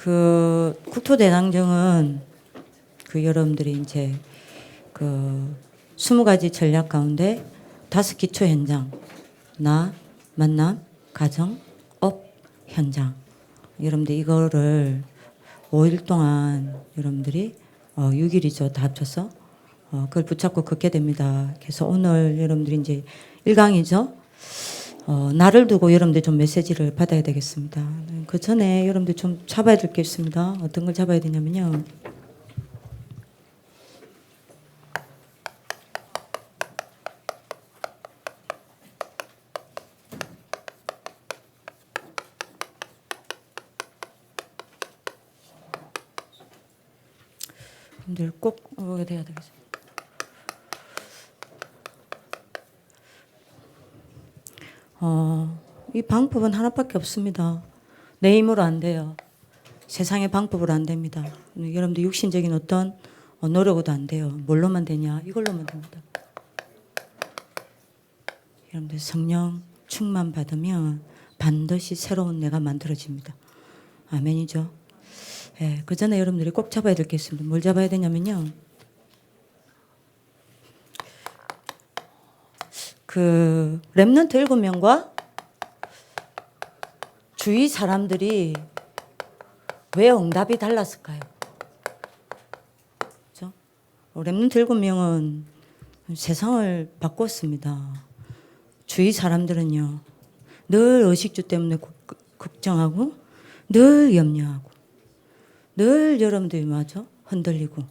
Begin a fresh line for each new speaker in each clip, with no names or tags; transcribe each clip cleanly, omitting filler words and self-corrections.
그 국토대장정은 그 여러분들이 이제 그 20가지 전략 가운데 5기초 현장, 나, 만남, 가정, 업, 현장. 여러분들 이거를 5일 동안 여러분들이 6일이죠. 다 합쳐서 그걸 붙잡고 걷게 됩니다. 그래서 오늘 여러분들이 이제 1강이죠. 나를 두고 여러분들 좀 메시지를 받아야 되겠습니다. 그 전에 여러분들 좀 잡아야 될 게 있습니다. 어떤 걸 잡아야 되냐면요. 여러분들 꼭 해야 되겠습니다. 이 방법은 하나밖에 없습니다. 내 힘으로 안 돼요. 세상의 방법으로 안 됩니다. 여러분들 육신적인 어떤 노력으로도 안 돼요. 뭘로만 되냐? 이걸로만 됩니다. 여러분들 성령 충만 받으면 반드시 새로운 내가 만들어집니다. 아멘이죠. 예, 그 전에 여러분들이 꼭 잡아야 될 게 있습니다. 뭘 잡아야 되냐면요. 그 렘넌트 7명과 주위 사람들이 왜 응답이 달랐을까요? 그렇죠? 렘넌트 7명은 세상을 바꿨습니다. 주위 사람들은요. 늘 의식주 때문에 걱정하고 늘 염려하고 늘 여러분들이 맞아 흔들리고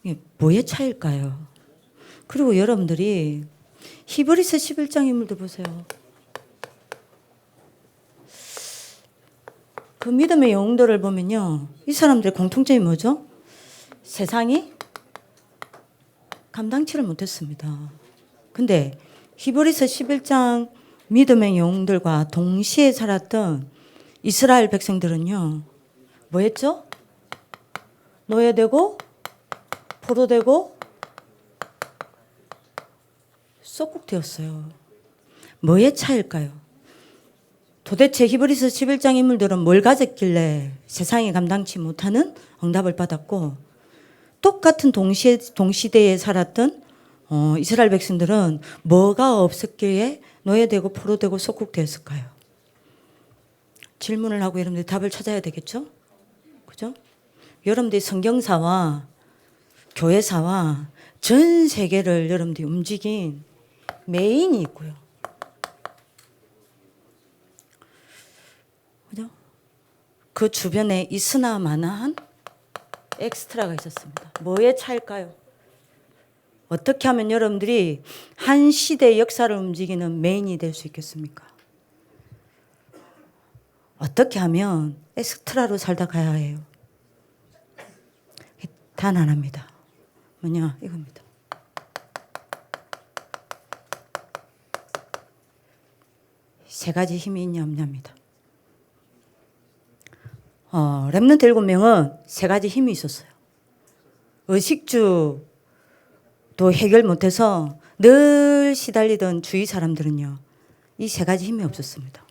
이게 뭐의 차이일까요? 그리고 여러분들이 히브리서 11장 인물도 보세요. 그 믿음의 영웅들을 보면요. 이 사람들의 공통점이 뭐죠? 세상이 감당치를 못했습니다. 근데 히브리서 11장 믿음의 영웅들과 동시에 살았던 이스라엘 백성들은요. 뭐 했죠? 노예되고 포로되고 쏙국되었어요. 뭐의 차일까요? 도대체 히브리서 11장 인물들은 뭘 가졌길래 세상이 감당치 못하는 응답을 받았고 똑같은 동시대에 살았던 이스라엘 백성들은 뭐가 없었기에 노예되고 포로되고 속국되었을까요? 질문을 하고 여러분들이 답을 찾아야 되겠죠? 그죠? 여러분들이 성경사와 교회사와 전 세계를 여러분들이 움직인 메인이 있고요. 그죠? 그 주변에 있으나 마나한 엑스트라가 있었습니다. 뭐의 차일까요? 어떻게 하면 여러분들이 한 시대의 역사를 움직이는 메인이 될 수 있겠습니까? 어떻게 하면 엑스트라로 살다 가야 해요? 단 하나입니다. 뭐냐? 이겁니다. 세 가지 힘이 있냐 없냐입니다. 렘넌트 7명은 세 가지 힘이 있었어요. 의식주도 해결 못해서 늘 시달리던 주위 사람들은요. 이 세 가지 힘이 없었습니다.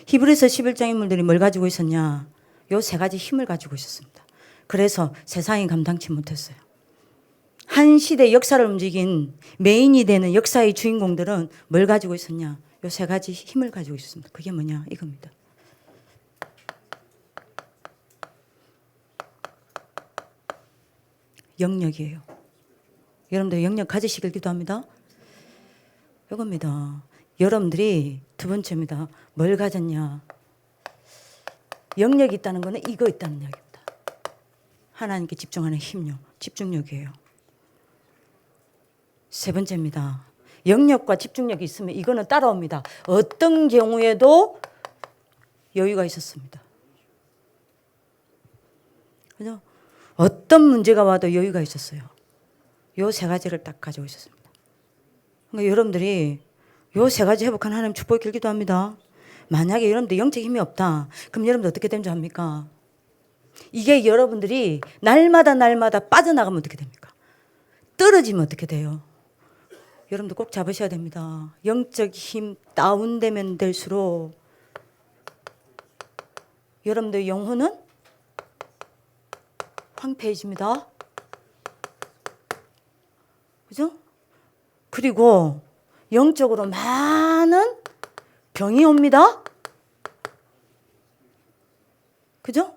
히브리서 11장 인물들이 뭘 가지고 있었냐? 요 세 가지 힘을 가지고 있었습니다. 그래서 세상이 감당치 못했어요. 한 시대 역사를 움직인 메인이 되는 역사의 주인공들은 뭘 가지고 있었냐? 요 세 가지 힘을 가지고 있었습니다. 그게 뭐냐? 이겁니다. 영역이에요. 여러분들 영역 가지시길 기도합니다. 이겁니다. 여러분들이 두 번째입니다. 뭘 가졌냐? 영역이 있다는 거는 이거 있다는 이야기입니다. 하나님께 집중하는 힘요. 집중력이에요. 세 번째입니다. 영역과 집중력이 있으면 이거는 따라옵니다. 어떤 경우에도 여유가 있었습니다. 그죠? 어떤 문제가 와도 여유가 있었어요. 요 세 가지를 딱 가지고 있었습니다. 그러니까 여러분들이 요 세 가지 회복한 하나님 축복을 길기도 합니다. 만약에 여러분들 영적 힘이 없다. 그럼 여러분들 어떻게 되는 줄 압니까? 이게 여러분들이 날마다 빠져나가면 어떻게 됩니까? 떨어지면 어떻게 돼요? 여러분들 꼭 잡으셔야 됩니다. 영적 힘 다운되면 될수록 여러분들 영혼은 황폐해집니다. 그죠? 그리고 영적으로 많은 병이 옵니다. 그죠?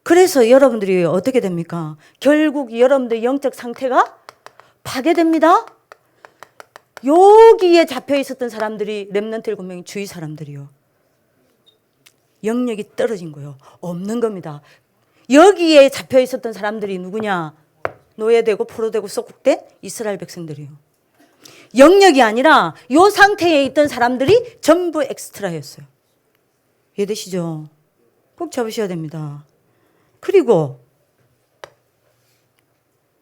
그래서 여러분들이 어떻게 됩니까? 결국 여러분들 영적 상태가 파괴됩니다. 여기에 잡혀 있었던 사람들이 렘넌트 7명이 주위 사람들이요. 영역이 떨어진 거요. 없는 겁니다. 여기에 잡혀 있었던 사람들이 누구냐? 노예되고 포로되고 속국된 이스라엘 백성들이요. 영역이 아니라 이 상태에 있던 사람들이 전부 엑스트라였어요. 이해되시죠? 꼭 잡으셔야 됩니다. 그리고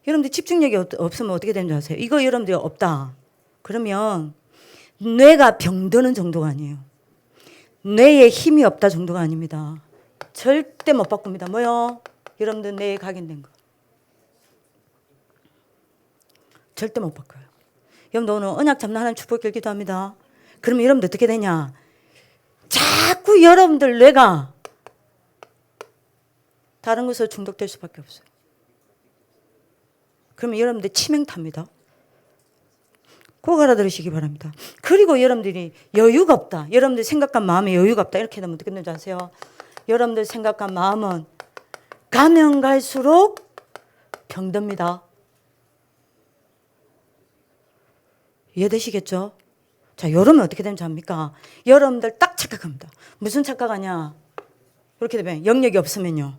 여러분들 집중력이 없으면 어떻게 되는 줄 아세요? 이거 여러분들이 없다. 그러면 뇌가 병드는 정도가 아니에요. 뇌에 힘이 없다 정도가 아닙니다. 절대 못 바꿉니다. 뭐요? 여러분들 뇌에 각인된 거. 절대 못 바꿔요. 여러분들 오늘 언약 잡는 하나님 축복 기도합니다. 합니다. 그러면 여러분들 어떻게 되냐? 자꾸 여러분들 뇌가 다른 것으로 중독될 수밖에 없어요. 그러면 여러분들 치명타입니다. 꼭 알아들으시기 바랍니다. 그리고 여러분들이 여유가 없다. 여러분들 생각과 마음에 여유가 없다. 이렇게 되면 어떻게 되는지 아세요? 여러분들 생각과 마음은 가면 갈수록 병듭니다. 이해되시겠죠? 자, 여러분 어떻게 되는지 압니까? 여러분들 딱 착각합니다. 무슨 착각하냐? 이렇게 되면 영역이 없으면요.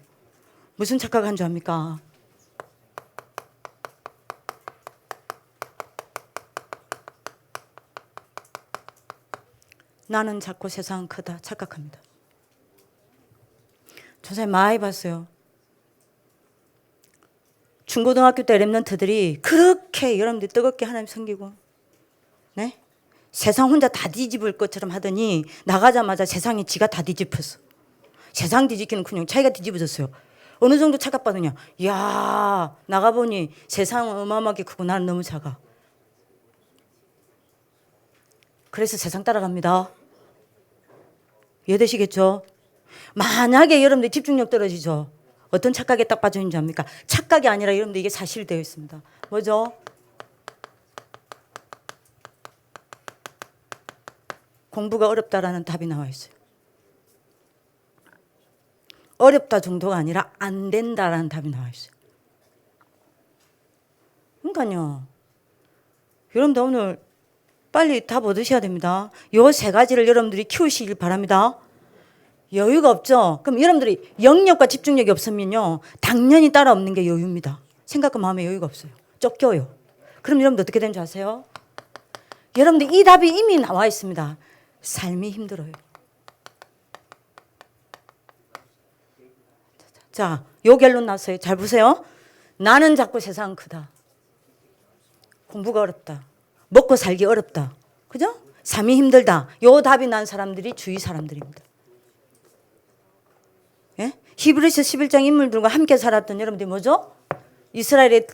무슨 착각한 줄 압니까? 나는 작고 세상은 크다 착각합니다. 조사님 많이 봤어요. 중고등학교 때 렘넌트들이 그렇게 여러분들이 뜨겁게 하나님 섬기고 네? 세상 혼자 다 뒤집을 것처럼 하더니 나가자마자 세상이 지가 다 뒤집혔어. 세상 뒤집기는 그냥 자기가 뒤집어졌어요. 어느 정도 착각받으냐. 이야 나가보니 세상은 어마어마하게 크고 나는 너무 작아. 그래서 세상 따라갑니다. 이해되시겠죠? 만약에 여러분들 집중력 떨어지죠? 어떤 착각에 딱 빠져 있는지 압니까? 착각이 아니라 여러분들 이게 사실되어 있습니다. 뭐죠? 공부가 어렵다라는 답이 나와 있어요. 어렵다 정도가 아니라 안 된다라는 답이 나와 있어요. 그러니까요. 여러분들 오늘 빨리 답 얻으셔야 됩니다. 요 세 가지를 여러분들이 키우시길 바랍니다. 여유가 없죠? 그럼 여러분들이 영역과 집중력이 없으면요. 당연히 따라 없는 게 여유입니다. 생각과 마음에 여유가 없어요. 쫓겨요. 그럼 여러분들 어떻게 되는 줄 아세요? 여러분들 이 답이 이미 나와 있습니다. 삶이 힘들어요. 자, 요 결론 났어요. 잘 보세요. 나는 작고 세상은 크다. 공부가 어렵다. 먹고 살기 어렵다. 그죠? 삶이 힘들다. 요 답이 난 사람들이 주위 사람들입니다. 예? 히브리서 11장 인물들과 함께 살았던 여러분들이 뭐죠? 이스라엘의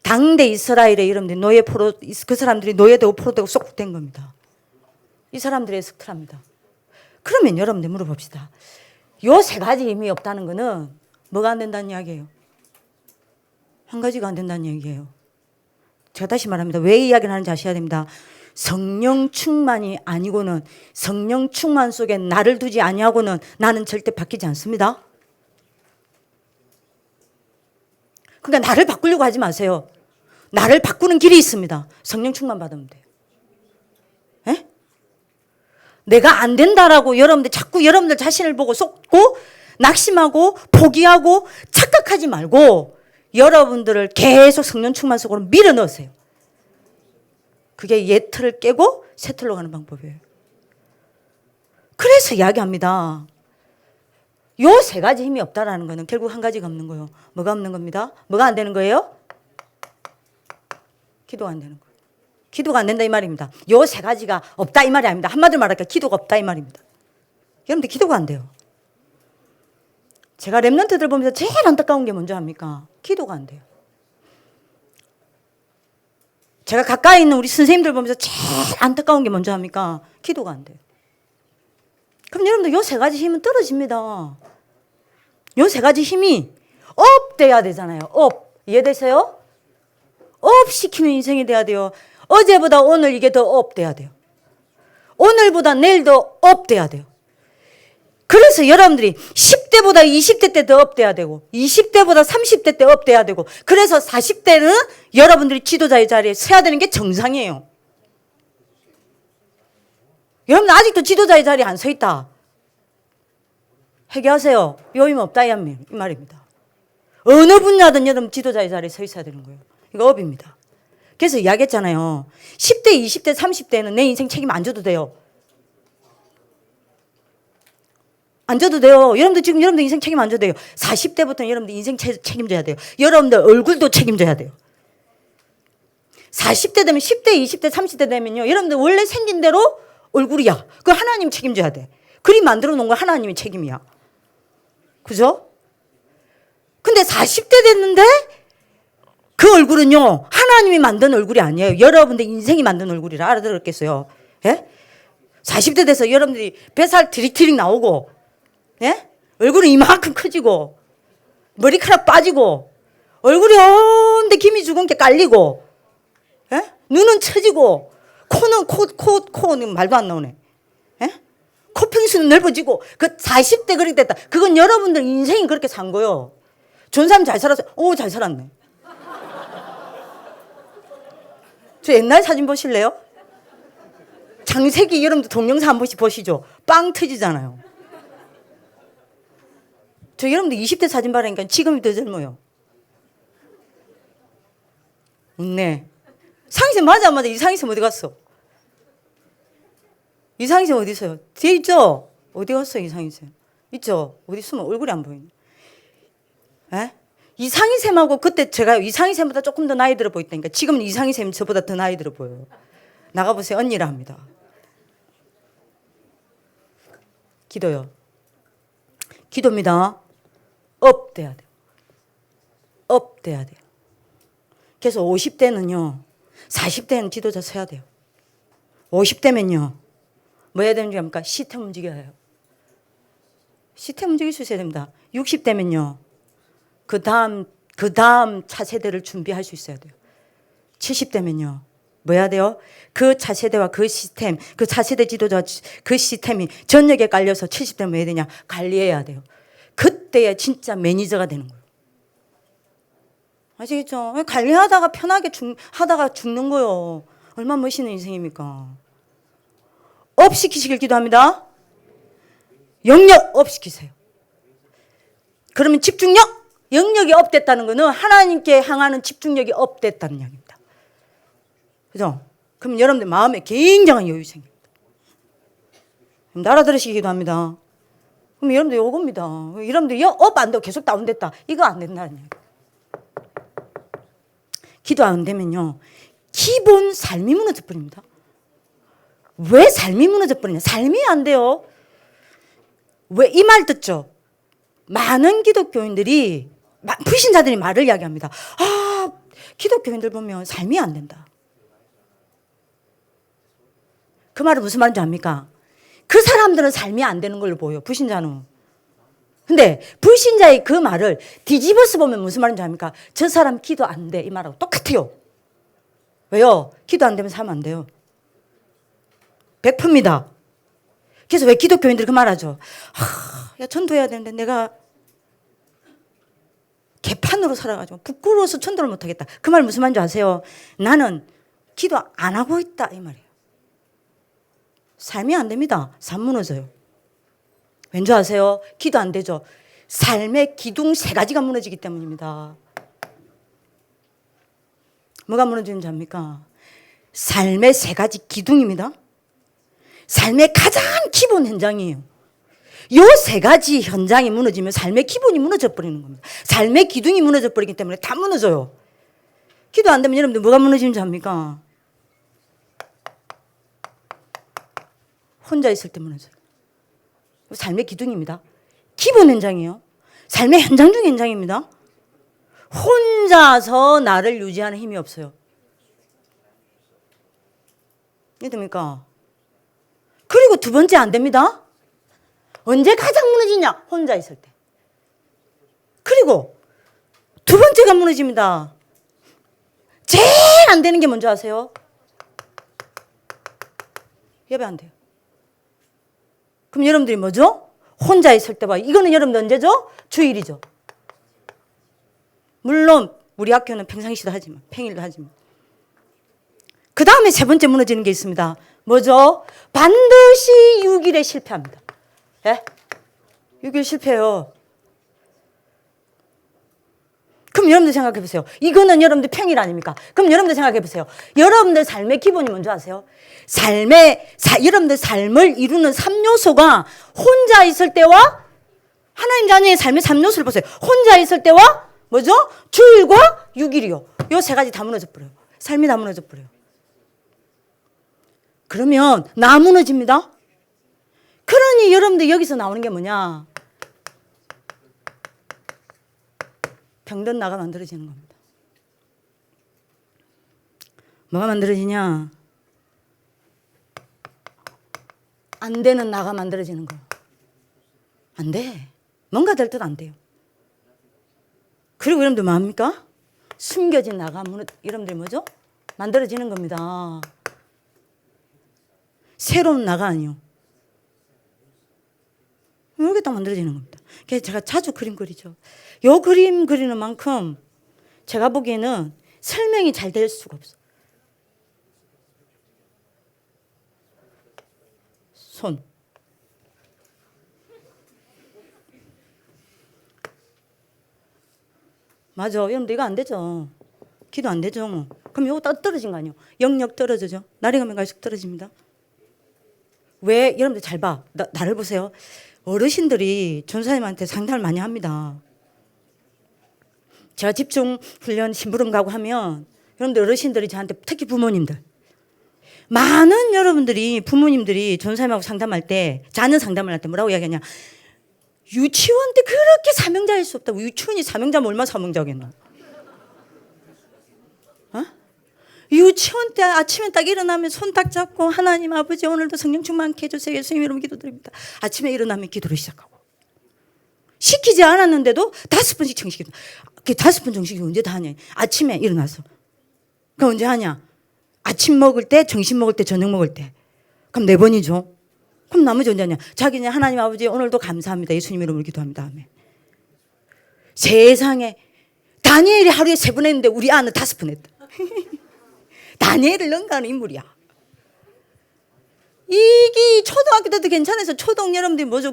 당대 이스라엘의 여러분들이 노예 포로 그 사람들이 노예되고 포로되고 쏙된 겁니다. 이 사람들의 스크랍니다. 그러면 여러분들 물어봅시다. 요 세 가지 힘이 없다는 거는 뭐가 안 된다는 이야기예요? 한 가지가 안 된다는 얘기예요. 제가 다시 말합니다. 왜 이야기를 하는지 아셔야 됩니다. 성령 충만이 아니고는 성령 충만 속에 나를 두지 아니하고는 나는 절대 바뀌지 않습니다. 그러니까 나를 바꾸려고 하지 마세요. 나를 바꾸는 길이 있습니다. 성령 충만 받으면 돼요. 에? 내가 안 된다라고 여러분들 자꾸 여러분들 자신을 보고 속고 낙심하고 포기하고 착각하지 말고 여러분들을 계속 성령 충만 속으로 밀어 넣으세요. 그게 옛 틀을 깨고 새 틀로 가는 방법이에요. 그래서 이야기합니다. 요 세 가지 힘이 없다라는 거는 결국 한 가지가 없는 거예요. 뭐가 없는 겁니다? 뭐가 안 되는 거예요? 기도가 안 되는 거예요. 기도가 안 된다 이 말입니다. 요 세 가지가 없다 이 말이 아닙니다. 한마디로 말할까 기도가 없다 이 말입니다. 여러분들 기도가 안 돼요. 제가 렘넌트들 보면서 제일 안타까운 게 뭔지 압니까? 기도가 안 돼요. 제가 가까이 있는 우리 선생님들 보면서 제일 안타까운 게 뭔지 압니까? 기도가 안 돼요. 그럼 여러분들 요 세 가지 힘은 떨어집니다. 요 세 가지 힘이 업 돼야 되잖아요. 업. 이해되세요? 업 시키는 인생이 돼야 돼요. 어제보다 오늘 이게 더 업 돼야 돼요. 오늘보다 내일도 업 돼야 돼요. 그래서 여러분들이 10대보다 20대 때 더 업 돼야 되고 20대보다 30대 때 업 돼야 되고 그래서 40대는 여러분들이 지도자의 자리에 서야 되는 게 정상이에요. 여러분 아직도 지도자의 자리에 안 서 있다. 회개하세요. 요임 없다 이 말입니다. 어느 분야든 여러분 지도자의 자리에 서 있어야 되는 거예요. 이거 업입니다. 그래서 이야기했잖아요. 10대, 20대, 30대는 내 인생 책임 안 져도 돼요. 안 져도 돼요. 여러분들 지금 여러분들 인생 책임 안 져도 돼요. 40대부터는 여러분들 인생 책임져야 돼요. 여러분들 얼굴도 책임져야 돼요. 40대 되면 10대, 20대, 30대 되면요. 여러분들 원래 생긴 대로 얼굴이야. 그거 하나님 책임져야 돼. 그림 만들어 놓은 거 하나님의 책임이야. 그죠? 근데 40대 됐는데 그 얼굴은요. 하나님이 만든 얼굴이 아니에요. 여러분들 인생이 만든 얼굴이라 알아들었겠어요? 예? 40대 돼서 여러분들이 뱃살 트릭트릭 나오고 예? 얼굴은 이만큼 커지고 머리카락 빠지고 얼굴이 온데 김이 죽은 게 깔리고 예? 눈은 처지고 코는 말도 안 나오네. 예? 코평수는 넓어지고 그 40대 그렇게 됐다. 그건 여러분들 인생이 그렇게 산 거요. 좋은 사람 잘 살았어. 오, 잘 살았네. 저 옛날 사진 보실래요? 장세기 여러분들 동영상 한 번씩 보시죠. 빵 터지잖아요. 저 여러분들 20대 사진 봐라니까 지금이 더 젊어요. 네. 상희쌤 맞아 이상희쌤 어디 갔어? 이상희쌤 어디 있어요? 뒤에 있죠? 어디 갔어 이상희쌤? 있죠? 어디 있으면 얼굴이 안 보이네. 에? 이상희쌤하고 그때 제가 이상희쌤보다 조금 더 나이 들어 보였다니까 지금은 이상희쌤이 저보다 더 나이 들어 보여요. 나가보세요. 언니라 합니다. 기도요. 기도입니다. 업 돼야 돼요. 업 돼야 돼요. 그래서 50대는요. 40대는 지도자 서야 돼요. 50대면요. 뭐 해야 되는지 압니까? 시스템 움직여야 해요. 시스템 움직일 수 있어야 됩니다. 60대면요. 그 다음 차세대를 준비할 수 있어야 돼요. 70대면요. 뭐 해야 돼요? 그 차세대와 그 시스템, 그 차세대 지도자 그 시스템이 전역에 깔려서 70대면 뭐 해야 되냐? 관리해야 돼요. 그때야 진짜 매니저가 되는 거예요. 아시겠죠? 관리하다가 편하게 하다가 죽는 거요. 얼마나 멋있는 인생입니까? 업 시키시길 기도합니다. 영역 업 시키세요. 그러면 집중력, 영역이 업됐다는 것은 하나님께 향하는 집중력이 업됐다는 이야기입니다. 그죠? 그럼 여러분들 마음에 굉장한 여유 생깁니다. 알아들으시기 기도합니다. 그럼 여러분들 요겁니다. 여러분들 업 안 되고 계속 다운됐다. 이거 안 된다는 이야기. 기도 안 되면요. 기본 삶이 무너져 버립니다. 왜 삶이 무너져 버리냐? 삶이 안 돼요. 왜 이 말 듣죠? 많은 기독교인들이 불신자들이 말을 이야기합니다. 아, 기독교인들 보면 삶이 안 된다. 그 말은 무슨 말인지 압니까? 그 사람들은 삶이 안 되는 걸로 보여요. 불신자는. 근데 불신자의 그 말을 뒤집어서 보면 무슨 말인지 압니까? 저 사람 기도 안 돼. 이 말하고 똑같아요. 왜요? 기도 안 되면 살면 안 돼요. 100%입니다. 그래서 왜 기독교인들이 그 말하죠? 야, 전도해야 되는데 내가 개판으로 살아가지고 부끄러워서 전도를 못하겠다. 그 말 무슨 말인지 아세요? 나는 기도 안 하고 있다. 이 말이에요. 삶이 안 됩니다. 삶 무너져요. 왠지 아세요? 기도 안 되죠. 삶의 기둥 3가지가 무너지기 때문입니다. 뭐가 무너지는지 압니까? 삶의 3가지 기둥입니다. 삶의 가장 기본 현장이에요. 요 3가지 현장이 무너지면 삶의 기본이 무너져 버리는 겁니다. 삶의 기둥이 무너져 버리기 때문에 다 무너져요. 기도 안 되면 여러분들 뭐가 무너지는지 압니까? 혼자 있을 때 무너져요. 삶의 기둥입니다. 기본 현장이에요. 삶의 현장 중 현장입니다. 혼자서 나를 유지하는 힘이 없어요. 믿습니까? 그리고 2번째 안 됩니다. 언제 가장 무너지냐? 혼자 있을 때. 그리고 전체가 무너집니다. 제일 안 되는 게 뭔지 아세요? 예배 안 돼요. 그럼 여러분들이 뭐죠? 혼자 있을 때 봐. 이거는 여러분들 언제죠? 주일이죠. 물론 우리 학교는 평상시도 하지만 평일도 하지만 그 다음에 세 번째 무너지는 게 있습니다. 뭐죠? 반드시 6일에 실패합니다. 예? 6일 실패해요. 그럼 여러분들 생각해 보세요. 이거는 여러분들 평일 아닙니까? 그럼 여러분들 생각해 보세요. 여러분들 삶의 기본이 뭔지 아세요? 여러분들 삶을 이루는 3요소가 혼자 있을 때와 하나님 자녀의 삶의 3요소를 보세요. 혼자 있을 때와 뭐죠? 주일과 6일이요. 요 세 가지 다 무너져 버려요. 삶이 다 무너져 버려요. 그러면 나 무너집니다. 그러니 여러분들 여기서 나오는 게 뭐냐? 병든 나가 만들어지는 겁니다. 뭐가 만들어지냐? 안 되는 나가 만들어지는 거예요. 안 돼. 뭔가 될 듯 안 돼요. 그리고 여러분들 뭐합니까? 숨겨진 나가 여러분들 뭐죠? 만들어지는 겁니다. 새로운 나가 아니요. 이렇게 딱 만들어지는 겁니다. 그래서 제가 자주 그림 그리죠. 요 그림 그리는 만큼 제가 보기에는 설명이 잘 될 수가 없어. 손. 맞아. 여러분들 이거 안 되죠. 기도 안 되죠. 뭐. 그럼 이거 떨어진 거 아니에요. 영역 떨어지죠. 날이 가면 갈수록 떨어집니다. 왜? 여러분들 잘 봐. 나를 보세요. 어르신들이 전사님한테 상담을 많이 합니다. 제가 집중 훈련 심부름 가고 하면 여러분들 어르신들이 저한테 특히 부모님들 많은 여러분들이 부모님들이 전사님하고 상담할 때 자녀 상담을 할 때 뭐라고 이야기하냐. 유치원 때 그렇게 사명자일 수 없다고. 유치원이 사명자면 얼마나 사명자겠노. 어? 유치원 때 아침에 딱 일어나면 손 딱 잡고 하나님 아버지 오늘도 성령 충만케 해주세요. 예수님 이름 기도드립니다. 아침에 일어나면 기도를 시작하고 시키지 않았는데도 5번씩 정식이. 그 5번 정식이 언제 다 하냐. 아침에 일어나서. 그럼 언제 하냐. 아침 먹을 때, 점심 먹을 때, 저녁 먹을 때. 그럼 4번이죠. 그럼 나머지 언제 하냐. 자기는 하나님 아버지 오늘도 감사합니다. 예수님 이름으로 기도합니다. 아멘. 세상에 다니엘이 하루에 3번 했는데 우리 아는 5번 했다. 다니엘을 능가하는 인물이야. 이게 초등학교 때도 괜찮아서 초등 여러분들이 뭐죠?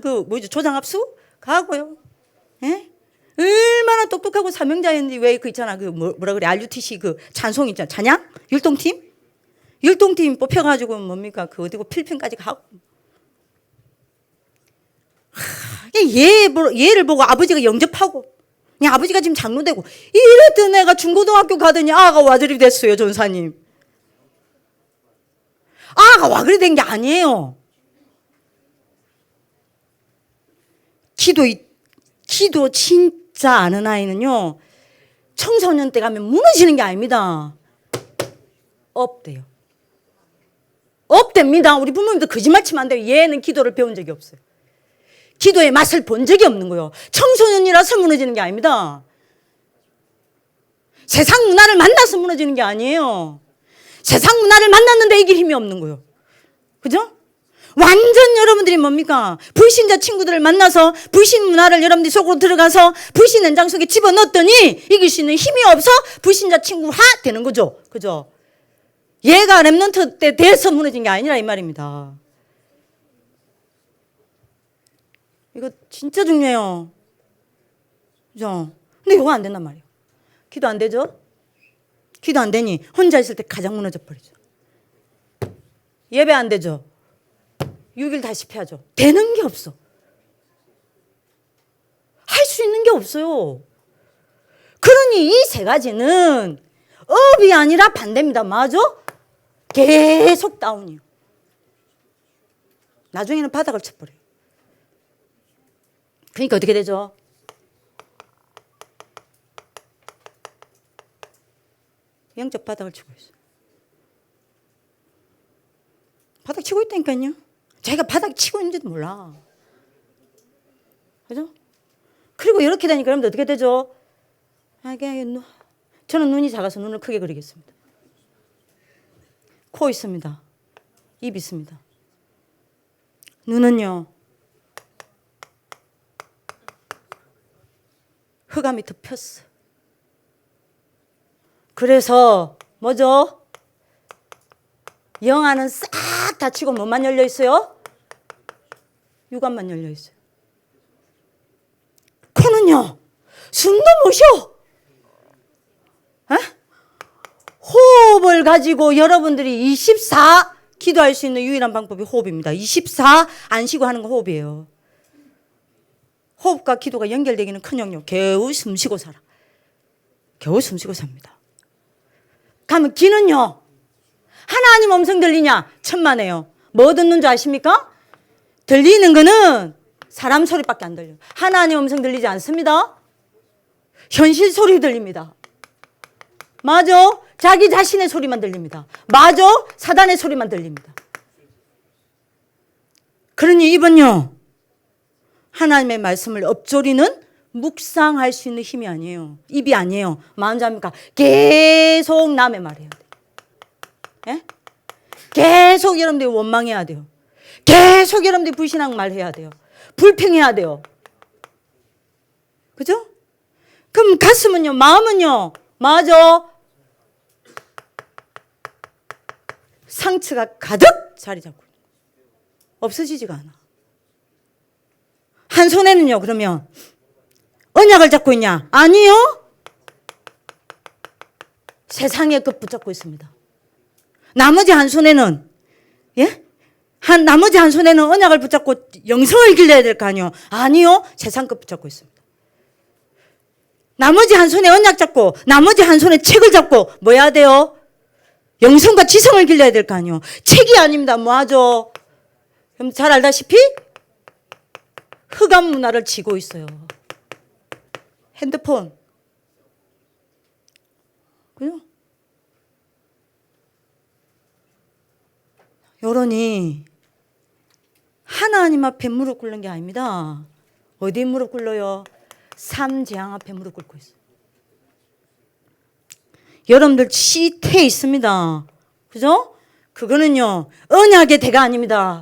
조장합수? 가고요. 예? 얼마나 똑똑하고 사명자였는데 왜 그 있잖아. 그 뭐라 그래? RUTC 그 찬송 있잖아. 찬양? 율동팀? 율동팀 뽑혀가지고 뭡니까? 그 어디고 필리핀까지 가고. 얘를 보고 아버지가 영접하고 그냥 아버지가 지금 장로되고 이랬던 애가 중고등학교 가더니 아가 와들이 됐어요. 전사님. 아가 와그리 된 게 아니에요. 기도 진짜 아는 아이는요. 청소년 때 가면 무너지는 게 아닙니다. 업돼요. 업됩니다. 우리 부모님도 거짓말 치면 안 돼요. 얘는 기도를 배운 적이 없어요. 기도의 맛을 본 적이 없는 거예요. 청소년이라서 무너지는 게 아닙니다. 세상 문화를 만나서 무너지는 게 아니에요. 세상 문화를 만났는데 이길 힘이 없는 거예요. 그죠? 완전 여러분들이 뭡니까? 불신자 친구들을 만나서 불신 문화를 여러분들이 속으로 들어가서 불신 연장 속에 집어넣었더니 이길 수 있는 힘이 없어 불신자 친구화 되는 거죠. 그죠? 얘가 랩런트 때 돼서 무너진 게 아니라 이 말입니다. 이거 진짜 중요해요. 그죠? 근데 이거 안 된단 말이에요. 기도 안 되죠? 기도 안 되니 혼자 있을 때 가장 무너져 버리죠. 예배 안 되죠? 6일 다시 패야죠. 되는 게 없어. 할 수 있는 게 없어요. 그러니 이 세 가지는 업이 아니라 반대입니다. 맞아? 계속 다운이요. 나중에는 바닥을 쳐버려요. 그러니까 어떻게 되죠? 영적 바닥을 치고 있어요. 바닥 치고 있다니까요. 자기가 바닥 치고 있는지도 몰라. 그죠? 그리고 이렇게 되니까 여러분들 어떻게 되죠? 저는 눈이 작아서 눈을 크게 그리겠습니다. 코 있습니다. 입 있습니다. 눈은요. 흑암이 덮였어. 그래서 뭐죠? 영안은 싹 닫히고 뭐만 열려 있어요? 육안만 열려 있어요. 코는요. 숨도 못 쉬어. 호흡을 가지고 여러분들이 24 기도할 수 있는 유일한 방법이 호흡입니다. 24 안 쉬고 하는 거 호흡이에요. 호흡과 기도가 연결되기는 커녕 겨우 숨 쉬고 살아. 겨우 숨 쉬고 삽니다. 그러면 귀는요. 하나님 음성 들리냐? 천만에요. 뭐 듣는 줄 아십니까? 들리는 거는 사람 소리밖에 안 들려요. 하나님 음성 들리지 않습니다. 현실 소리 들립니다. 맞아. 자기 자신의 소리만 들립니다. 맞아. 사단의 소리만 들립니다. 그러니 입은요. 하나님의 말씀을 엎조리는 묵상할 수 있는 힘이 아니에요. 입이 아니에요. 마음 잡니까? 계속 남의 말해야 돼요. 예? 계속 여러분들이 원망해야 돼요. 계속 여러분들이 불신앙 말해야 돼요. 불평해야 돼요. 그죠? 그럼 가슴은요, 마음은요, 맞아. 상처가 가득 자리 잡고 없어지지가 않아. 한 손에는요, 그러면 언약을 잡고 있냐? 아니요. 세상의 것 붙잡고 있습니다. 나머지 한 손에는, 예? 나머지 한 손에는 언약을 붙잡고 영성을 길러야 될 거 아니요? 아니요. 세상 것 붙잡고 있습니다. 나머지 한 손에 언약 잡고, 나머지 한 손에 책을 잡고, 뭐 해야 돼요? 영성과 지성을 길러야 될 거 아니요? 책이 아닙니다. 뭐 하죠? 그럼 잘 알다시피, 흑암 문화를 쥐고 있어요. 핸드폰. 그죠? 요러니 하나님 앞에 무릎 꿇는 게 아닙니다. 어디 무릎 꿇어요? 삼재앙 앞에 무릎 꿇고 있어요. 여러분들 시태 있습니다. 그죠? 그거는요. 언약의 대가 아닙니다.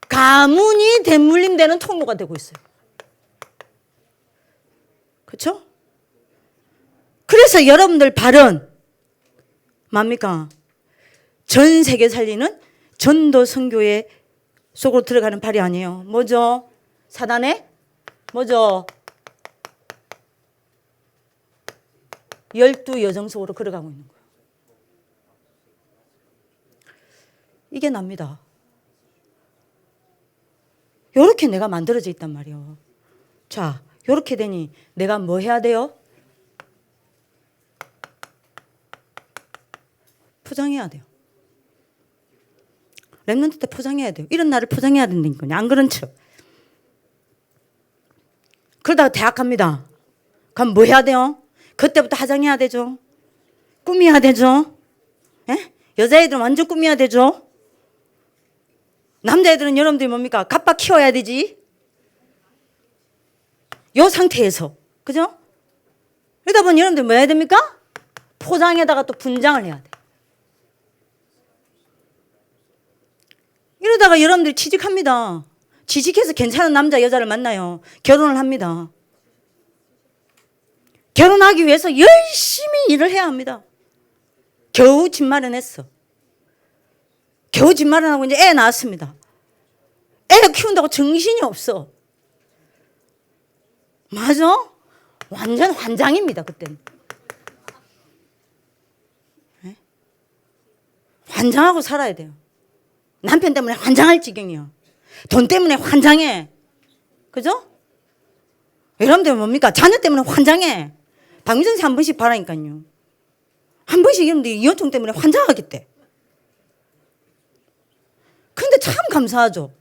가문이 대물림되는 통로가 되고 있어요. 그렇죠? 그래서 여러분들 발은 뭡니까? 전 세계 살리는 전도 선교의 속으로 들어가는 발이 아니에요. 뭐죠? 사단의 뭐죠? 12 여정 속으로 걸어가고 있는 거예요. 이게 납니다. 요렇게 내가 만들어져 있단 말이에요. 자, 요렇게 되니 내가 뭐 해야 돼요? 포장해야 돼요. 랩런트 때 포장해야 돼요. 이런 날을 포장해야 된다니까요. 안 그런 척. 그러다가 대학 갑니다. 그럼 뭐 해야 돼요? 그때부터 화장해야 되죠. 꾸며야 되죠. 예? 여자애들은 완전 꾸며야 되죠. 남자애들은 여러분들이 뭡니까? 갑바 키워야 되지. 요 상태에서. 그죠? 그러다 보니 여러분들 뭐 해야 됩니까? 포장에다가 또 분장을 해야 돼. 이러다가 여러분들이 취직합니다. 취직해서 괜찮은 남자, 여자를 만나요. 결혼을 합니다. 결혼하기 위해서 열심히 일을 해야 합니다. 겨우 집 마련했어. 겨우 집 마련하고 이제 애 낳았습니다. 애 키운다고 정신이 없어. 맞아? 완전 환장입니다, 그때는. 네? 환장하고 살아야 돼요. 남편 때문에 환장할 지경이요. 돈 때문에 환장해. 그죠? 여러분들 뭡니까? 자녀 때문에 환장해. 박미선 씨 한 번씩 봐라니까요. 한 번씩 여러분들 이혼총 때문에 환장하겠대. 근데 참 감사하죠.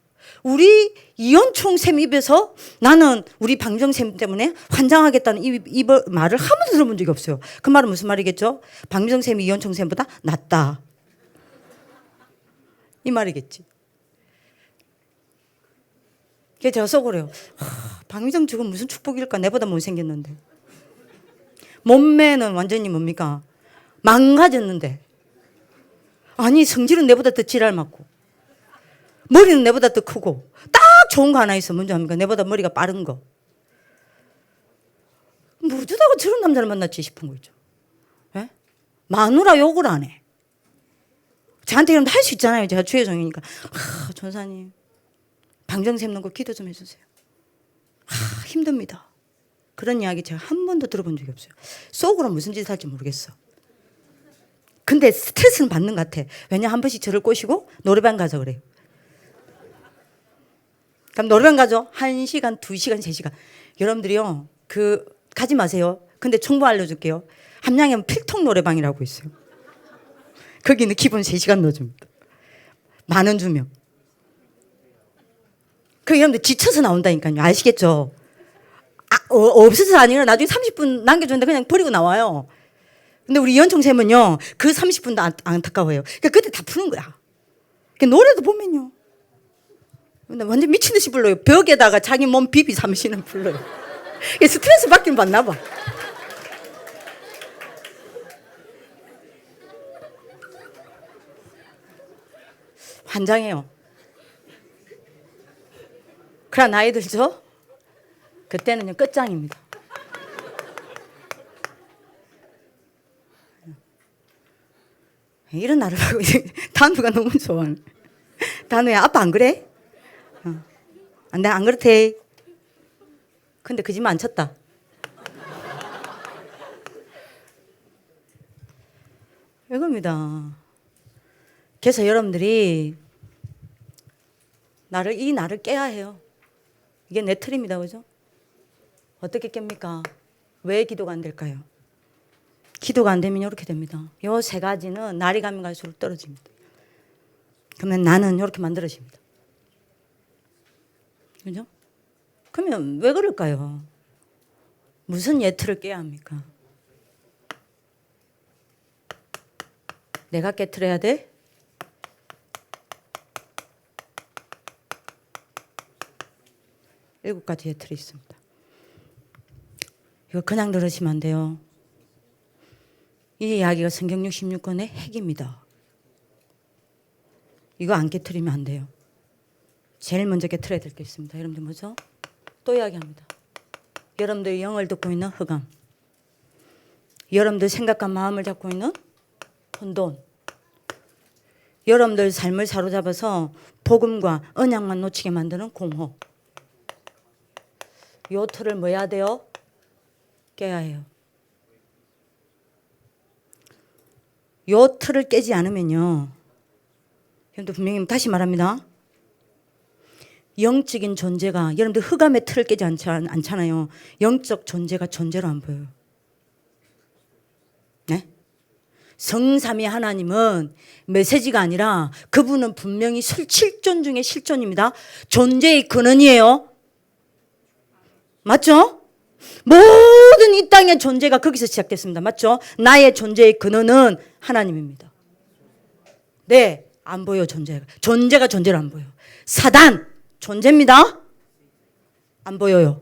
우리 이혼총 쌤 입에서 나는 우리 방정 쌤 때문에 환장하겠다는 이 말을 한 번도 들어본 적이 없어요. 그 말은 무슨 말이겠죠? 방정 쌤이 이혼총 쌤보다 낫다. 이 말이겠지. 그래서 제가 속으로요. 박미정 저건 무슨 축복일까? 내보다 못생겼는데. 몸매는 완전히 뭡니까? 망가졌는데. 아니 성질은 내보다 더 지랄 맞고 머리는 내보다 더 크고 딱 좋은 거 하나 있어. 뭔지 압니까? 내보다 머리가 빠른 거. 뭐 어쩌다가 저런 남자를 만났지 싶은 거 있죠. 예? 마누라 욕을 안 해. 저한테 그럼 할 수 있잖아요. 제가 주혜정이니까. 전사님 방정 샘는 거 기도 좀 해주세요. 힘듭니다. 그런 이야기 제가 한 번도 들어본 적이 없어요. 속으로 무슨 짓을 할지 모르겠어. 근데 스트레스는 받는 것 같아. 왜냐 한 번씩 저를 꼬시고 노래방 가자 그래요. 그럼 노래방 가죠. 1시간, 2시간, 3시간. 여러분들이요. 가지 마세요. 근데 정보 알려줄게요. 함양에 필통 노래방이라고 있어요. 거기는 기본 3시간 넣어줍니다. 10,000원 주면. 그 여러분들 지쳐서 나온다니까요. 아시겠죠? 없어서 아니라 나중에 30분 남겨줬는데 그냥 버리고 나와요. 근데 우리 연총쌤은요. 그 30분도 안타까워요. 그러니까 그때 다 푸는 거야. 그러니까 노래도 보면요. 완전 미친 듯이 불러요. 벽에다가 자기 몸 비비 삼시는 불러요. 스트레스 받긴 받나 봐. 환장해요. 그래 나이 들죠? 그때는요 끝장입니다. 이런 나를 하고 단우가 너무 좋아. 단우야 아빠 안 그래? 내가 안 그렇대. 근데 그 집 안 쳤다. 이겁니다. 그래서 여러분들이 이 나를 깨야 해요. 이게 내 틀입니다. 그죠? 어떻게 깹니까? 왜 기도가 안 될까요? 기도가 안 되면 이렇게 됩니다. 요 3가지는 날이 가면 갈수록 떨어집니다. 그러면 나는 이렇게 만들어집니다. 그죠? 그러면 왜 그럴까요? 무슨 예틀을 깨야 합니까? 내가 깨트려야 돼? 일곱 가지 예틀이 있습니다. 이거 그냥 들으시면 안 돼요. 이 이야기가 성경 66권의 핵입니다. 이거 안 깨트리면 안 돼요. 제일 먼저 깨트려야 될 게 있습니다. 여러분들 뭐죠? 또 이야기합니다. 여러분들 영을 듣고 있는 흑암, 여러분들 생각과 마음을 잡고 있는 혼돈, 여러분들 삶을 사로잡아서 복음과 언약만 놓치게 만드는 공허. 요 틀을 뭐 해야 돼요? 깨야 해요. 요 틀을 깨지 않으면요, 여러분들 분명히 다시 말합니다. 영적인 존재가, 여러분들 흑암의 틀을 깨지 않잖아요. 영적 존재가 존재로 안 보여요. 네? 성삼위 하나님은 메시지가 아니라 그분은 분명히 실존 중에 실존입니다. 존재의 근원이에요. 맞죠? 모든 이 땅의 존재가 거기서 시작됐습니다. 맞죠? 나의 존재의 근원은 하나님입니다. 네, 안 보여 존재가. 존재가 존재를 안 보여. 사단 존재입니다. 안 보여요.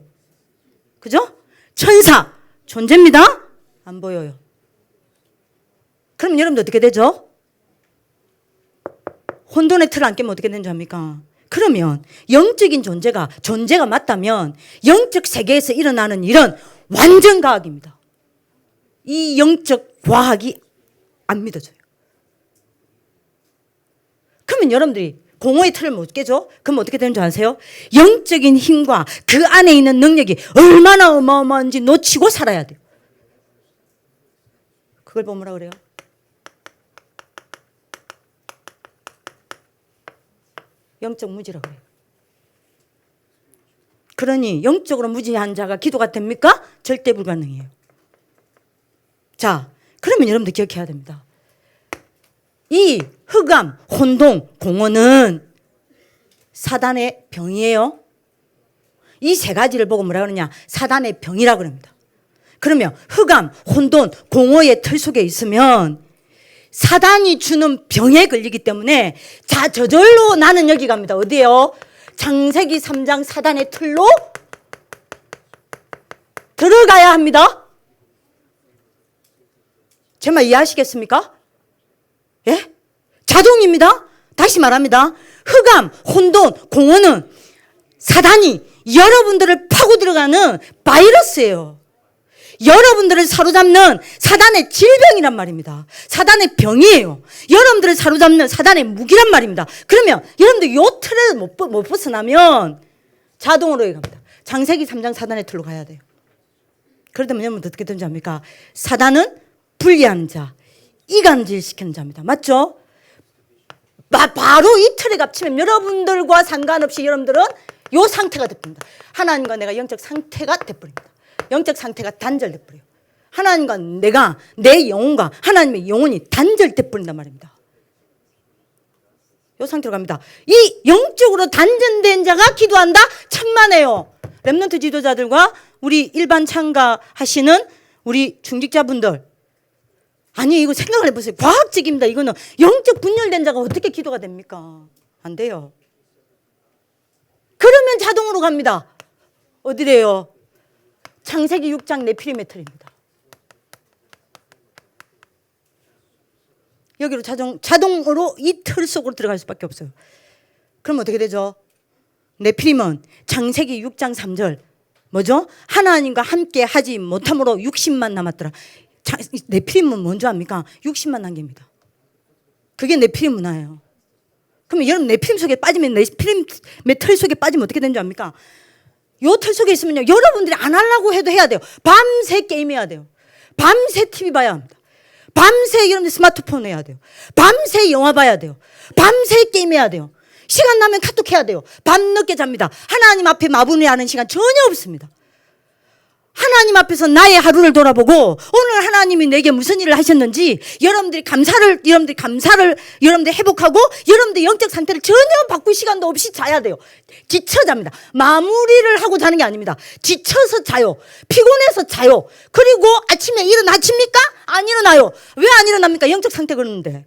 그죠? 천사 존재입니다. 안 보여요. 그럼 여러분들 어떻게 되죠? 혼돈의 틀을 안 깨면 어떻게 되는 줄 압니까? 그러면 영적인 존재가 맞다면 영적 세계에서 일어나는 일은 완전 과학입니다. 이 영적 과학이 안 믿어져요. 그러면 여러분들이 공허의 틀을 못 깨죠? 그럼 어떻게 되는 줄 아세요? 영적인 힘과 그 안에 있는 능력이 얼마나 어마어마한지 놓치고 살아야 돼요. 그걸 보면 뭐라 그래요? 영적 무지라고 해요. 그러니 영적으로 무지한 자가 기도가 됩니까? 절대 불가능해요. 자, 그러면 여러분들 기억해야 됩니다. 이 흑암, 혼동, 공허는 사단의 병이에요. 이 3가지를 보고 뭐라 그러냐? 사단의 병이라고 그럽니다. 그러면 흑암, 혼돈, 공허의 틀 속에 있으면 사단이 주는 병에 걸리기 때문에 자, 저절로 나는 여기 갑니다. 어디에요? 창세기 3장 사단의 틀로 들어가야 합니다. 제 말 이해하시겠습니까? 예? 자동입니다. 다시 말합니다. 흑암, 혼돈, 공허는 사단이 여러분들을 파고 들어가는 바이러스예요. 여러분들을 사로잡는 사단의 질병이란 말입니다. 사단의 병이에요. 여러분들을 사로잡는 사단의 무기란 말입니다. 그러면 여러분들 요 틀을 못 벗어나면 자동으로 갑니다. 창세기 3장 사단의 틀로 가야 돼요. 그러다면 여러분 어떻게 되는지 압니까? 사단은 불리한 자, 이간질시키는 자입니다. 맞죠? 바로 이 틀에 갇히면 여러분들과 상관없이 여러분들은 요 상태가 돼버립니다. 하나님과 내가 영적 상태가 돼버립니다. 영적 상태가 단절돼버려요. 하나님과 내가, 내 영혼과 하나님의 영혼이 단절돼버린단 말입니다. 요 상태로 갑니다. 이 영적으로 단절된 자가 기도한다? 천만에요. 렘넌트 지도자들과 우리 일반 참가하시는 우리 중직자분들, 아니 이거 생각을 해보세요. 과학적입니다. 이거는 영적 분열된 자가 어떻게 기도가 됩니까? 안 돼요. 그러면 자동으로 갑니다. 어디래요? 창세기 6장 네피림의 틀입니다. 여기로 자동으로 이 틀 속으로 들어갈 수밖에 없어요. 그럼 어떻게 되죠? 네피림은 창세기 6장 3절 뭐죠? 하나님과 함께 하지 못함으로 60만 남았더라. 네피림은 뭔지 압니까? 60만 남깁니다. 그게 네피림 문화예요. 그러면 여러분 네피림 속에 빠지면, 네피림의 틀 속에 빠지면 어떻게 되는 줄 압니까? 요 틀 속에 있으면요, 여러분들이 안 하려고 해도 해야 돼요. 밤새 게임해야 돼요. 밤새 TV 봐야 합니다. 밤새 여러분들 스마트폰 해야 돼요. 밤새 영화 봐야 돼요. 밤새 게임해야 돼요. 시간 나면 카톡 해야 돼요. 밤늦게 잡니다. 하나님 앞에 마무리하는 시간 전혀 없습니다. 하나님 앞에서 나의 하루를 돌아보고 오늘 하나님이 내게 무슨 일을 하셨는지 여러분들이 감사를 여러분들 회복하고 여러분들 영적 상태를 전혀 바꿀 시간도 없이 자야 돼요. 지쳐 잡니다. 마무리를 하고 자는 게 아닙니다. 지쳐서 자요. 피곤해서 자요. 그리고 아침에 일어나십니까? 안 일어나요. 왜 안 일어납니까? 영적 상태 그러는데.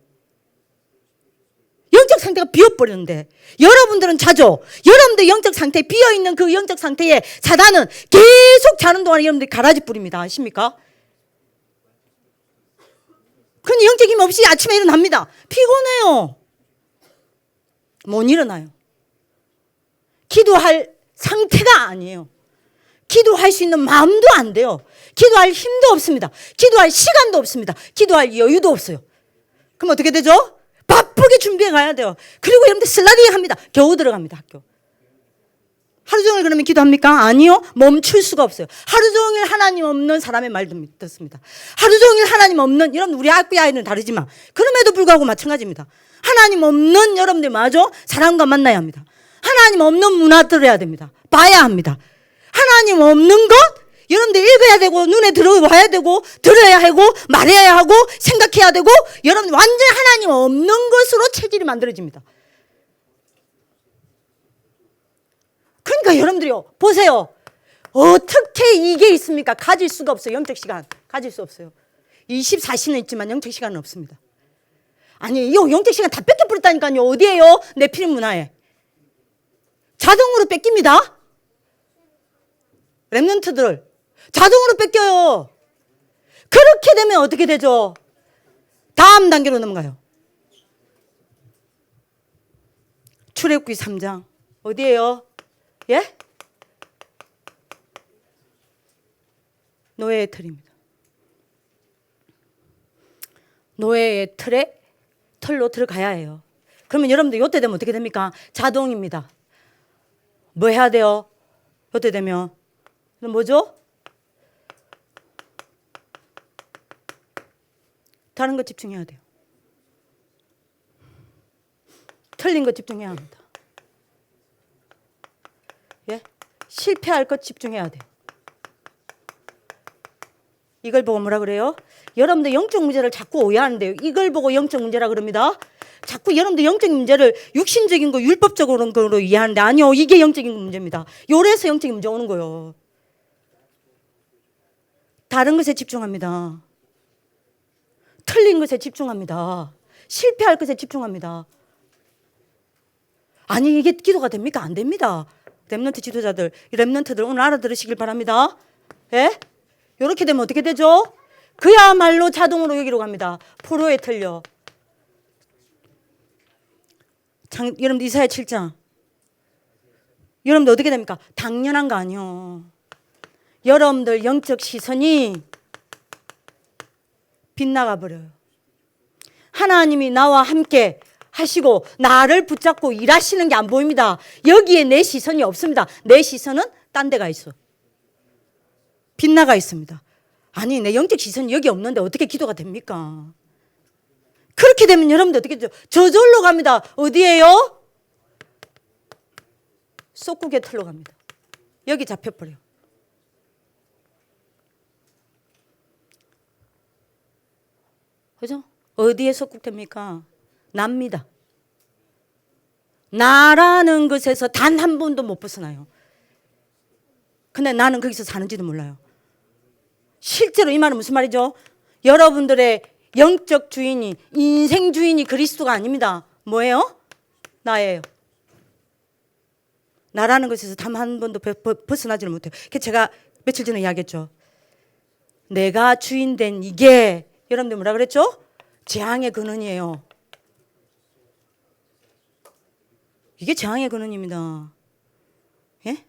영적 상태가 비어버리는데 여러분들은 자죠. 여러분들 영적 상태에 비어있는 그 영적 상태에 사단은 계속 자는 동안 여러분들이 가라지 뿌립니다. 아십니까? 그런데 영적 힘 없이 아침에 일어납니다. 피곤해요. 못 일어나요. 기도할 상태가 아니에요. 기도할 수 있는 마음도 안 돼요. 기도할 힘도 없습니다. 기도할 시간도 없습니다. 기도할 여유도 없어요. 그럼 어떻게 되죠? 바쁘게 준비해 가야 돼요. 그리고 여러분들 슬라딩 합니다. 겨우 들어갑니다. 학교. 하루 종일 그러면 기도합니까? 아니요. 멈출 수가 없어요. 하루 종일 하나님 없는 사람의 말 듣습니다. 하루 종일 하나님 없는, 여러분 우리 학교의 아이는 다르지만 그럼에도 불구하고 마찬가지입니다. 하나님 없는 여러분들 마저 사람과 만나야 합니다. 하나님 없는 문화 들어야 됩니다. 봐야 합니다. 하나님 없는 것 여러분들 읽어야 되고 눈에 들어와야 되고 들어야 하고 말해야 하고 생각해야 되고 여러분 완전 하나님 없는 것으로 체질이 만들어집니다. 그러니까 여러분들이요 보세요. 어떻게 이게 있습니까? 가질 수가 없어요. 영적 시간 가질 수 없어요. 24시는 있지만 영적 시간은 없습니다. 아니 이 영적 시간 다 뺏겨버렸다니까요. 어디에요? 네피림 문화에. 자동으로 뺏깁니다. 렘넌트들 자동으로 뺏겨요. 그렇게 되면 어떻게 되죠? 다음 단계로 넘어가요. 출애굽기 3장 어디예요? 예? 노예의 틀입니다. 노예의 틀로 들어가야 해요. 그러면 여러분들 이때 되면 어떻게 됩니까? 자동입니다. 뭐 해야 돼요? 이때 되면 뭐죠? 다른 거 집중해야 돼요. 틀린 거 집중해야 합니다. 예? 실패할 것 집중해야 돼요. 이걸 보고 뭐라 그래요? 여러분들 영적 문제를 자꾸 오해하는데요. 이걸 보고 영적 문제라 그럽니다. 자꾸 여러분들 영적 문제를 육신적인 거 율법적으로 거로 이해하는데 아니요. 이게 영적인 문제입니다. 요래서 영적인 문제 오는 거예요. 다른 것에 집중합니다. 틀린 것에 집중합니다. 실패할 것에 집중합니다. 아니 이게 기도가 됩니까? 안 됩니다. 렘넌트 지도자들, 렘넌트들 오늘 알아들으시길 바랍니다. 예? 이렇게 되면 어떻게 되죠? 그야말로 자동으로 여기로 갑니다. 포로에 틀려. 여러분들 이사야 7장. 여러분들 어떻게 됩니까? 당연한 거 아니요. 여러분들 영적 시선이 빗나가 버려요. 하나님이 나와 함께 하시고 나를 붙잡고 일하시는 게 안 보입니다. 여기에 내 시선이 없습니다. 내 시선은 딴 데가 있어. 빗나가 있습니다. 아니 내 영적 시선이 여기 없는데 어떻게 기도가 됩니까? 그렇게 되면 여러분들 어떻게 되죠? 저절로 갑니다. 어디에요? 쏙구게 틀로 갑니다. 여기 잡혀버려요. 그죠? 어디에 속국됩니까? 납니다. 나라는 것에서 단 한 번도 못 벗어나요. 근데 나는 거기서 사는지도 몰라요. 실제로 이 말은 무슨 말이죠? 여러분들의 영적 주인이, 인생 주인이 그리스도가 아닙니다. 뭐예요? 나예요. 나라는 것에서 단 한 번도 벗어나지를 못해요. 제가 며칠 전에 이야기했죠. 내가 주인 된 이게 여러분들 뭐라 그랬죠? 재앙의 근원이에요. 이게 재앙의 근원입니다. 예?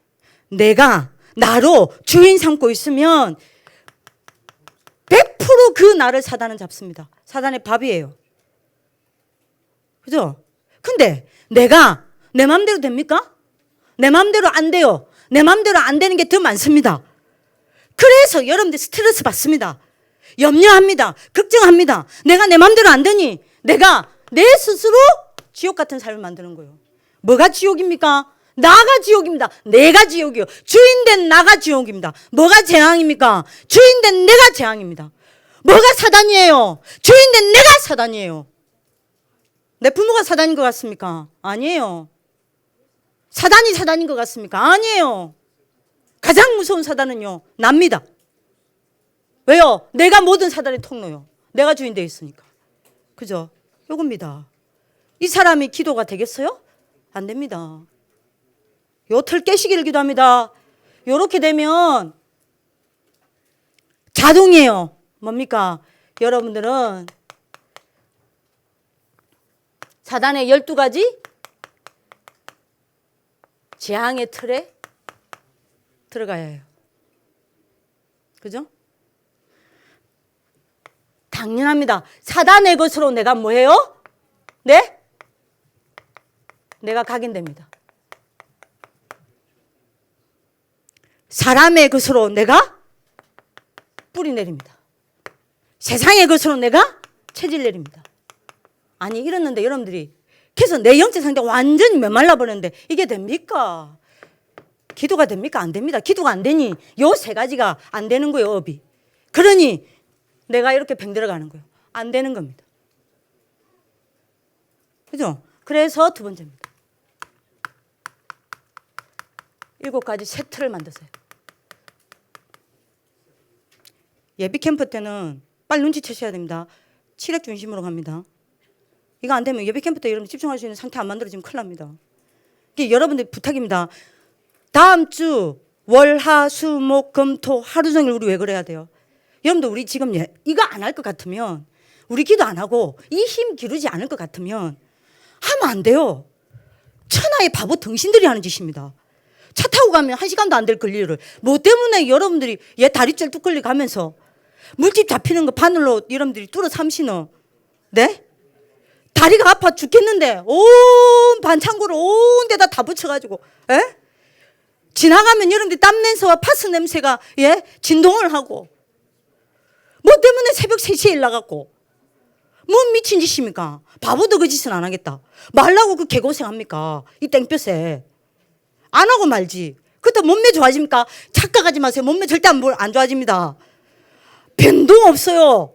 내가 나로 주인 삼고 있으면 100% 그 나를 사단은 잡습니다. 사단의 밥이에요. 그죠? 근데 내가 내 마음대로 됩니까? 내 마음대로 안 돼요. 내 마음대로 안 되는 게 더 많습니다. 그래서 여러분들 스트레스 받습니다. 염려합니다. 걱정합니다. 내가 내 마음대로 안 되니 내가 내 스스로 지옥 같은 삶을 만드는 거예요. 뭐가 지옥입니까? 나가 지옥입니다. 내가 지옥이요. 주인된 나가 지옥입니다. 뭐가 재앙입니까? 주인된 내가 재앙입니다. 뭐가 사단이에요? 주인된 내가 사단이에요. 내 부모가 사단인 것 같습니까? 아니에요. 사단이 사단인 것 같습니까? 아니에요. 가장 무서운 사단은요, 납니다. 왜요? 내가 모든 사단의 통로요. 내가 주인 되어 있으니까. 그죠? 요겁니다. 이 사람이 기도가 되겠어요? 안 됩니다. 요 틀 깨시기를 기도합니다. 요렇게 되면 자동이에요. 뭡니까? 여러분들은 사단의 12가지 재앙의 틀에 들어가야 해요. 그죠? 당연합니다. 사단의 것으로 내가 뭐해요? 네? 내가 각인됩니다. 사람의 것으로 내가 뿌리 내립니다. 세상의 것으로 내가 체질 내립니다. 아니 이랬는데 여러분들이 그래서 내 영적 상태가 완전히 메말라 버렸는데 이게 됩니까? 기도가 됩니까? 안 됩니다. 기도가 안 되니 요 세 가지가 안 되는 거예요. 업이. 그러니 내가 이렇게 병들어 가는 거예요. 안 되는 겁니다. 그죠? 그래서 두 번째입니다. 7가지 세트를 만드세요. 예비 캠프 때는 빨리 눈치채셔야 됩니다. 칠흑 중심으로 갑니다. 이거 안 되면 예비 캠프 때 여러분 집중할 수 있는 상태 안 만들어지면 큰일 납니다. 이게 여러분들 부탁입니다. 다음 주 월, 화, 수, 목, 금, 토 하루 종일 우리 왜 그래야 돼요? 여러분들 우리 지금 이거 안 할 것 같으면 우리 기도 안 하고 이 힘 기르지 않을 것 같으면 하면 안 돼요. 천하의 바보 등신들이 하는 짓입니다. 차 타고 가면 1시간도 안 될 거리를 뭐 때문에 여러분들이 다리 쩔뚝 걸리 가면서 물집 잡히는 거 바늘로 여러분들이 뚫어 삼시노. 네? 다리가 아파 죽겠는데 온 반창고를 온 데다 다 붙여가지고 지나가면 여러분들이 땀 냄새와 파스 냄새가 진동을 하고 뭐 때문에 새벽 3시에 일 나갔고 뭔 미친 짓입니까? 바보도 그 짓은 안 하겠다. 말라고 그 개고생합니까? 이 땡볕에 안 하고 말지. 그때 몸매 좋아집니까? 착각하지 마세요. 몸매 절대 안 좋아집니다. 변동 없어요.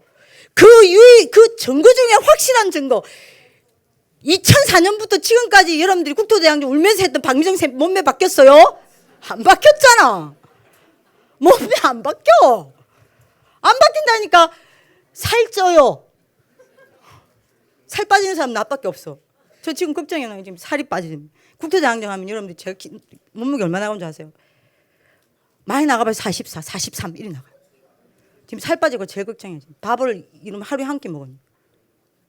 그 증거 중에 확실한 증거. 2004년부터 지금까지 여러분들이 국토대장정 울면서 했던 박미정 쌤 몸매 바뀌었어요? 안 바뀌었잖아. 몸매 안 바뀌어. 안 바뀐다니까. 살쪄요. 살 빠지는 사람 나밖에 없어. 저 지금 걱정이 나요. 지금 살이 빠지는. 국토대장정 하면 여러분들 제가 몸무게 얼마나 나온 줄 아세요? 많이 나가봐야 44, 43 이리 나가요.
지금 살 빠지고 제일 걱정이에요. 밥을 이러면 하루에 한 끼 먹어요.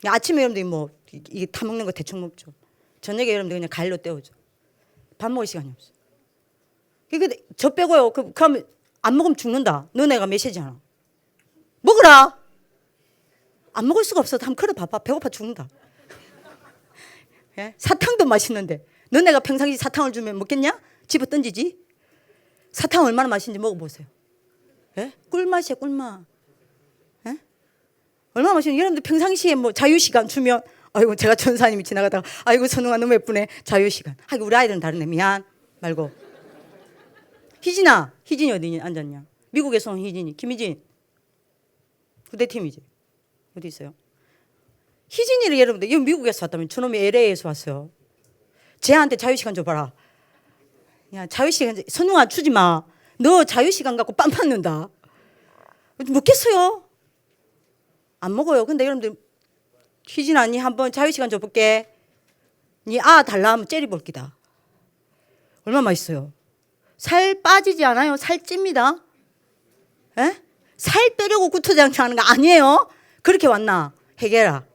아침에 여러분들이 뭐 이게 다 먹는 거 대충 먹죠. 저녁에 여러분들 그냥 가일로 때우죠. 밥 먹을 시간이 없어. 근데 저 빼고요. 그러면 안 먹으면 죽는다. 너네가 메시지잖아. 먹으라. 안 먹을 수가 없어. 한번 걸어 봐봐. 배고파 죽는다. 예? 사탕도 맛있는데 너네가 평상시 사탕을 주면 먹겠냐? 집어 던지지. 사탕 얼마나 맛있는지 먹어보세요. 예? 꿀맛이야 꿀맛. 예? 얼마나 맛있는지. 여러분들 평상시에 뭐 자유시간 주면 아이고 제가 전사님이 지나가다가 아이고 선웅아 너무 예쁘네. 자유시간. 아이고 우리 아이들은 다르네. 미안 말고. 희진아. 희진이 어디 앉았냐? 미국에서 온 희진이. 김희진. 후대팀이지. 어디 있어요? 희진이를 여러분들 이 미국에서 왔다면 저놈이 LA에서 왔어요. 쟤한테 자유시간 줘봐라. 야 자유시간 선웅아 주지 마. 너 자유시간 갖고 빰 맞는다. 먹겠어요? 안 먹어요. 근데 여러분들 희진아 니 한번 자유시간 줘볼게. 니 달라 하면 째리볼 기다. 얼마나 맛있어요. 살 빠지지 않아요. 살 찝니다. 에? 살 빼려고 구토장창하는 거 아니에요. 그렇게 왔나 해결해라.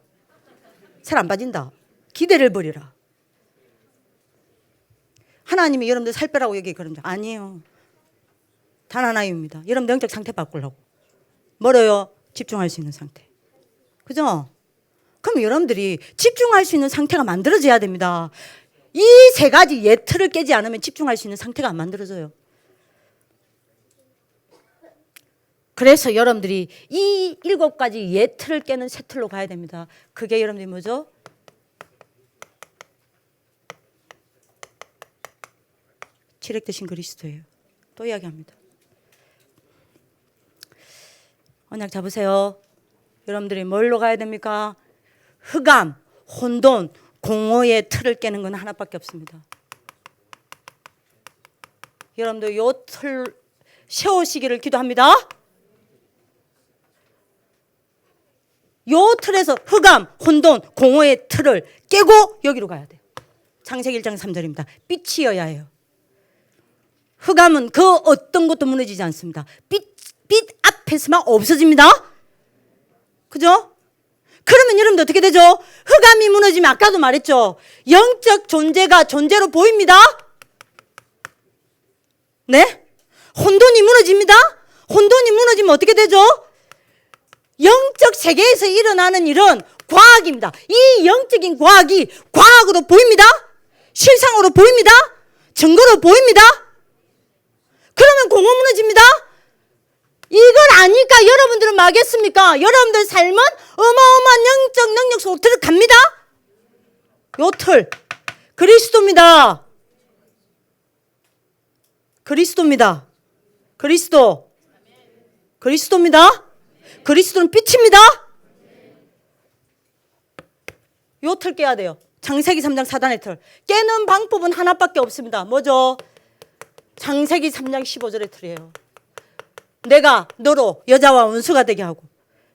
살 안 빠진다. 기대를 버리라. 하나님이 여러분들 살 빼라고 여기 그런 적 아니에요. 단 하나입니다. 여러분 영적 상태 바꾸려고. 멀어요. 집중할 수 있는 상태. 그죠? 그럼 여러분들이 집중할 수 있는 상태가 만들어져야 됩니다. 이 세 가지 예틀을 깨지 않으면 집중할 수 있는 상태가 안 만들어져요. 그래서 여러분들이 이 7가지 예틀을 깨는 새 틀로 가야 됩니다. 그게 여러분들이 뭐죠? 지렉 되신 그리스도예요. 또 이야기합니다. 언약 잡으세요. 여러분들이 뭘로 가야 됩니까? 흑암, 혼돈, 공허의 틀을 깨는 건 하나밖에 없습니다. 여러분들 요 틀 세우시기를 기도합니다. 요 틀에서 흑암, 혼돈, 공허의 틀을 깨고 여기로 가야 돼요. 창세기 1장 3절입니다. 빛이어야 해요. 흑암은 그 어떤 것도 무너지지 않습니다. 빛 앞에서만 없어집니다. 그죠? 그러면 여러분들 어떻게 되죠? 흑암이 무너지면 아까도 말했죠. 영적 존재가 존재로 보입니다. 네? 혼돈이 무너집니다. 혼돈이 무너지면 어떻게 되죠? 영적 세계에서 일어나는 일은 과학입니다. 이 영적인 과학이 과학으로 보입니다. 실상으로 보입니다. 증거로 보입니다. 그러면 공허 무너집니다. 이걸 아니까 여러분들은 막겠습니까? 여러분들 삶은 어마어마한 영적 능력 속으로 들어갑니다. 요 틀 그리스도입니다. 그리스도입니다. 그리스도입니다. 그리스도는 빛입니다. 요 틀 깨야 돼요. 창세기 3장 사단의 틀. 깨는 방법은 하나밖에 없습니다. 뭐죠? 창세기 3장 15절의 틀이에요. 내가 너로 여자와 원수가 되게 하고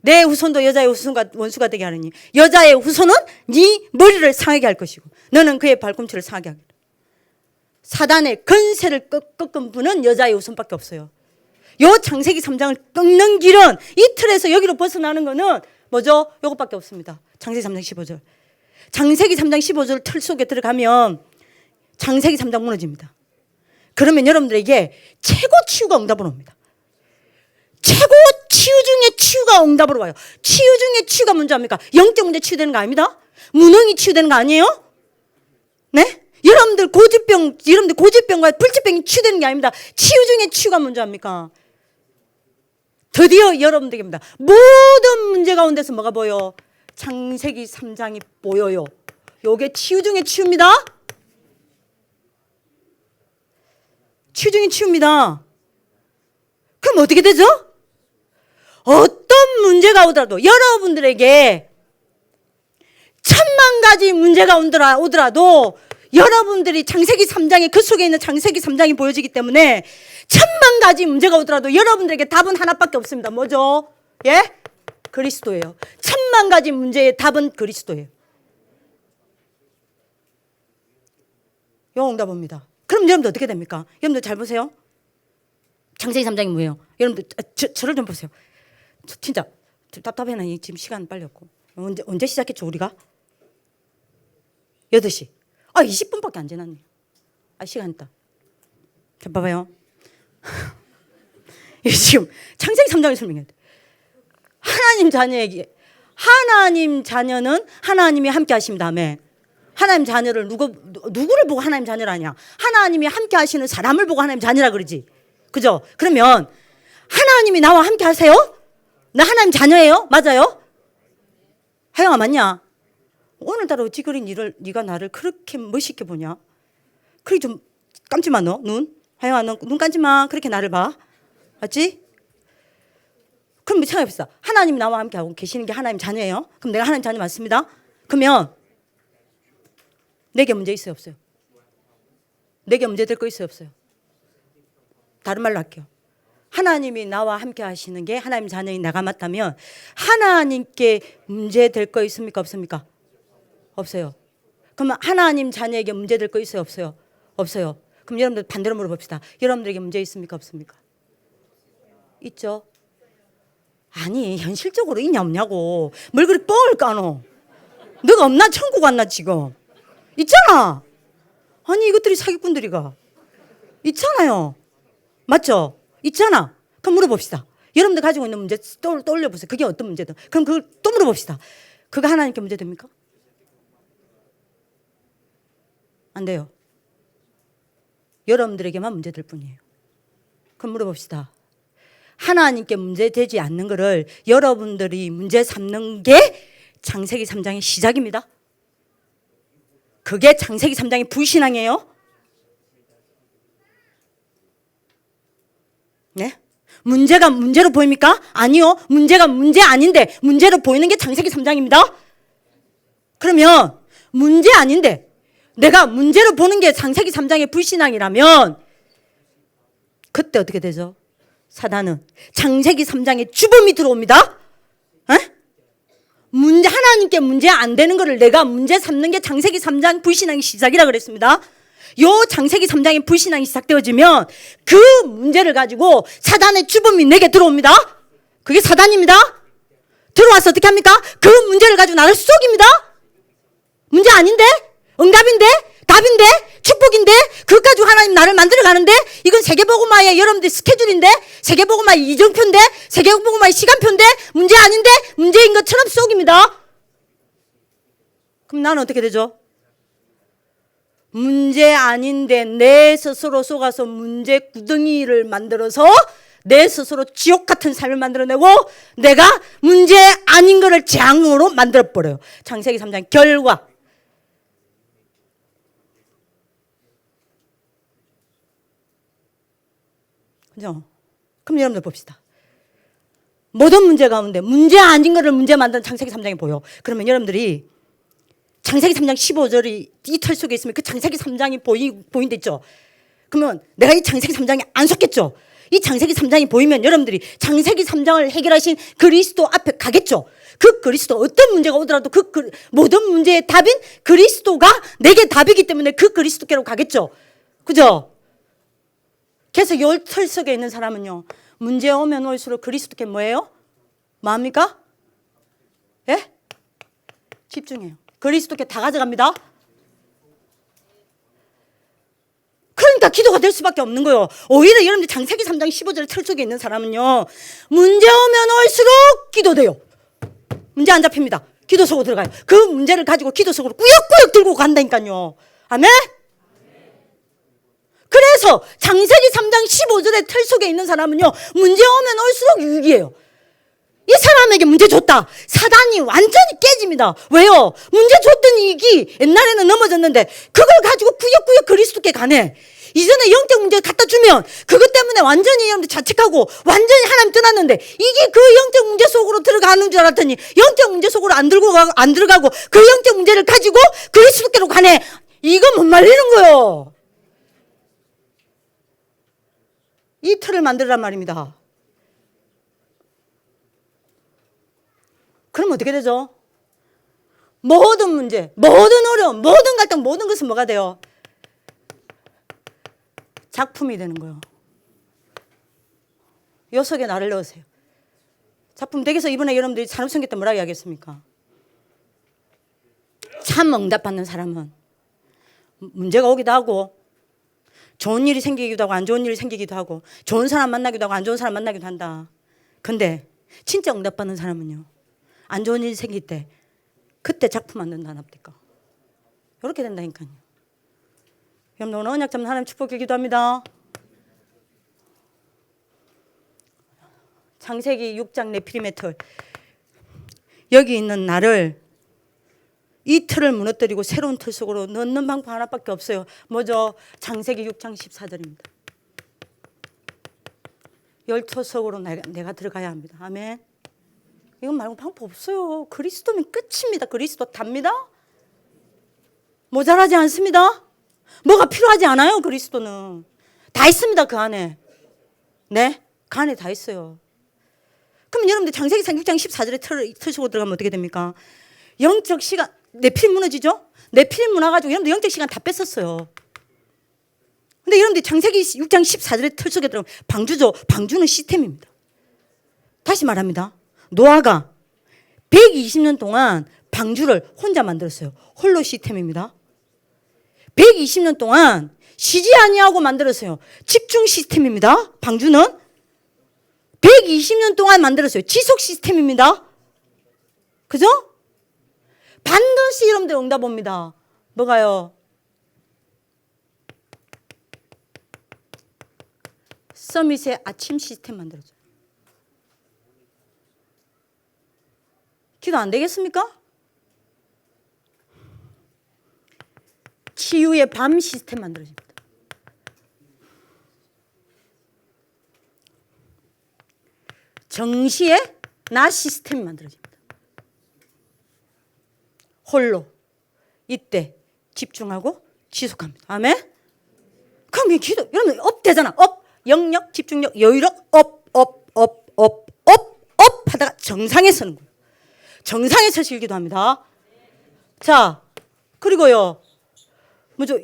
내 후손도 여자의 원수가 되게 하느니 여자의 후손은 네 머리를 상하게 할 것이고 너는 그의 발꿈치를 상하게 하리라. 사단의 근세를 꺾은 분은 여자의 후손밖에 없어요. 요 창세기 3장을 꺾는 길은 이 틀에서 여기로 벗어나는 거는 뭐죠? 요것밖에 없습니다. 창세기 3장 15절. 창세기 3장 15절 틀 속에 들어가면 창세기 3장 무너집니다. 그러면 여러분들에게 최고 치유가 응답으로 옵니다. 최고 치유 중에 치유가 응답으로 와요. 치유 중에 치유가 먼저 합니까? 영적 문제 치유되는 거 아닙니다. 무능이 치유되는 거 아니에요? 네? 여러분들 고집병과 불치병이 치유되는 게 아닙니다. 치유 중에 치유가 먼저 합니까? 드디어 여러분들입니다. 모든 문제 가운데서 뭐가 보여? 창세기 3장이 보여요. 요게 치유 중에 치유입니다. 치유 중에 치유입니다. 그럼 어떻게 되죠? 어떤 문제가 오더라도 여러분들에게 1000,000가지 문제가 오더라도 여러분들이 창세기 3장에 그 속에 있는 창세기 3장이 보여지기 때문에 1000,000가지 문제가 오더라도 여러분들에게 답은 하나밖에 없습니다. 뭐죠? 예? 그리스도예요. 1000,000가지 문제의 답은 그리스도예요. 영응답입니다. 그럼 여러분들 어떻게 됩니까? 여러분들 잘 보세요. 창세기 3장이 뭐예요? 여러분들 저를 좀 보세요. 진짜 답답해나. 지금 시간 빨리 없고. 언제 시작했죠 우리가? 8시. 20분밖에 안 지났네. 시간 있다. 자, 봐봐요. 지금 창세기 3장을 설명해야 돼. 하나님 자녀에게, 하나님 자녀는 하나님이 함께 하심 다음에, 하나님 자녀를 누구를 보고 하나님 자녀라냐? 하나님이 함께 하시는 사람을 보고 하나님 자녀라 그러지. 그죠? 그러면 하나님이 나와 함께 하세요? 나 하나님 자녀예요? 맞아요? 하영아 맞냐? 오늘따라 어찌 그리 네가 나를 그렇게 멋있게 보냐? 그렇게 좀 감지 마 너 눈. 하영아 너 눈 감지 마. 그렇게 나를 봐. 맞지? 그럼 생각해봅시다. 하나님이 나와 함께 하고 계시는 게 하나님 자녀예요? 그럼 내가 하나님 자녀 맞습니다. 그러면 내게 문제 있어요 없어요? 내게 문제 될 거 있어요 없어요? 다른 말로 할게요. 하나님이 나와 함께 하시는 게 하나님 자녀인 내가 맞다면 하나님께 문제 될 거 있습니까 없습니까? 없어요. 그러면 하나님 자녀에게 문제 될 거 있어요 없어요? 없어요. 그럼 여러분들 반대로 물어봅시다. 여러분들에게 문제 있습니까 없습니까? 있죠. 아니 현실적으로 있냐 없냐고. 뭘 그리 뻥을 까노. 너가 없나 천국 왔나 지금. 있잖아. 아니 이것들이 사기꾼들이가 있잖아요. 맞죠? 있잖아. 그럼 물어봅시다. 여러분들 가지고 있는 문제 떠올려 보세요. 그게 어떤 문제든. 그럼 그걸 또 물어봅시다. 그거 하나님께 문제 됩니까? 안 돼요. 여러분들에게만 문제될 뿐이에요. 그럼 물어봅시다. 하나님께 문제되지 않는 거를 여러분들이 문제 삼는 게 창세기 3장의 시작입니다. 그게 창세기 3장의 불신앙이에요. 네? 문제가 문제로 보입니까? 아니요. 문제가 문제 아닌데 문제로 보이는 게 창세기 3장입니다. 그러면 문제 아닌데 내가 문제로 보는 게 창세기 3장의 불신앙이라면 그때 어떻게 되죠? 사단은 창세기 3장에 주범이 들어옵니다. 에? 하나님께 문제 안 되는 거를 내가 문제 삼는 게 창세기 3장 불신앙의 시작이라 그랬습니다. 요 창세기 3장의 불신앙이 시작되어지면 그 문제를 가지고 사단의 주범이 내게 들어옵니다. 그게 사단입니다. 들어와서 어떻게 합니까? 그 문제를 가지고 나를 속입니다. 문제 아닌데? 응답인데? 답인데? 축복인데? 그것 가지고 하나님 나를 만들어 가는데? 이건 세계복음화의 여러분들 스케줄인데? 세계복음화의 이정표인데? 세계복음화의 시간표인데? 문제 아닌데? 문제인 것처럼 속입니다. 그럼 나는 어떻게 되죠? 문제 아닌데 내 스스로 속아서 문제 구덩이를 만들어서 내 스스로 지옥 같은 삶을 만들어내고 내가 문제 아닌 거를 재앙으로 만들어버려요. 창세기 3장 결과. 그죠? 그럼 여러분들 봅시다. 모든 문제 가운데 문제 아닌 거를 문제 만드는 창세기 3장이 보여. 그러면 여러분들이 창세기 3장 15절이 이 틀 속에 있으면 그 창세기 3장이 보인다 있죠. 그러면 내가 이 창세기 3장에 안 속겠죠. 이 창세기 3장이 보이면 여러분들이 창세기 3장을 해결하신 그리스도 앞에 가겠죠. 그 그리스도 어떤 문제가 오더라도 모든 문제의 답인 그리스도가 내게 답이기 때문에 그 그리스도께로 가겠죠. 그죠? 그래서 요 틀 속에 있는 사람은요. 문제 오면 올수록 그리스도께 뭐예요? 뭐합니까? 예? 집중해요. 그리스도께 다 가져갑니다. 그러니까 기도가 될 수밖에 없는 거예요. 오히려 여러분들 창세기 3장 15절 틀 속에 있는 사람은요. 문제 오면 올수록 기도돼요. 문제 안 잡힙니다. 기도 속으로 들어가요. 그 문제를 가지고 기도 속으로 꾸역꾸역 들고 간다니까요. 아멘? 그래서 창세기 3장 15절의 틀 속에 있는 사람은요. 문제 오면 올수록 유익이에요. 이 사람에게 문제 줬다. 사단이 완전히 깨집니다. 왜요? 문제 줬던 이익이 옛날에는 넘어졌는데 그걸 가지고 꾸역꾸역 그리스도께 가네. 이전에 영적 문제 갖다 주면 그것 때문에 완전히 여러분들 자책하고 완전히 하나님 떠났는데 이게 그 영적 문제 속으로 들어가는 줄 알았더니 영적 문제 속으로 안 들어가고 그 영적 문제를 가지고 그리스도께로 가네. 이거 못 말리는 거요. 이 틀을 만들란 말입니다. 그럼 어떻게 되죠? 모든 문제, 모든 어려움, 모든 갈등, 모든 것은 뭐가 돼요? 작품이 되는 거예요. 요 속에 나를 넣으세요. 작품 댁에서 이번에 여러분들이 산업성교 때 뭐라고 이야기했습니까? 참 응답받는 사람은 문제가 오기도 하고 좋은 일이 생기기도 하고 안 좋은 일이 생기기도 하고 좋은 사람 만나기도 하고 안 좋은 사람 만나기도 한다. 근데 진짜 응답받는 사람은요, 안 좋은 일이 생길 때 그때 작품 만든다 안 합니까? 이렇게 된다니까요. 여러분 오늘 언약 잡는 하나님 축복 기도합니다. 창세기 6장 네피림의 틀, 여기 있는 나를 이 틀을 무너뜨리고 새로운 틀 속으로 넣는 방법 하나밖에 없어요. 뭐죠? 창세기 6장 14절입니다. 열처 속으로 내가 들어가야 합니다. 아멘. 이건 말고 방법 없어요. 그리스도면 끝입니다. 그리스도 답니다. 모자라지 않습니다. 뭐가 필요하지 않아요. 그리스도는 다 있습니다. 그 안에. 네, 그 안에 다 있어요. 그럼 여러분들 창세기 6장 14절에 틀 속으로 들어가면 어떻게 됩니까? 영적 시간, 네피림 무너지죠? 네피림 무너가지고 여러분들 영적 시간 다 뺐었어요. 근데 여러분들 창세기 6장 14절에 틀 속에 들어가면 방주죠. 방주는 시스템입니다. 다시 말합니다. 노아가 120년 동안 방주를 혼자 만들었어요. 홀로 시스템입니다. 120년 동안 쉬지 아니하고 만들었어요. 집중 시스템입니다. 방주는 120년 동안 만들었어요. 지속 시스템입니다. 그죠? 반드시 여러분들 응답 옵니다. 뭐가요? 서밋의 아침 시스템 만들어줘요. 기도 안 되겠습니까? 치유의 밤 시스템 만들어집니다. 정시의 낮 시스템이 만들어집니다. 홀로 이때 집중하고 지속합니다. 아멘. 그럼 이 기도 여러분 업 되잖아. 업 영역 집중력 여유력 업 하다가 정상에 서는 거예요. 정상에 서실 기도합니다. 자 그리고요 뭐죠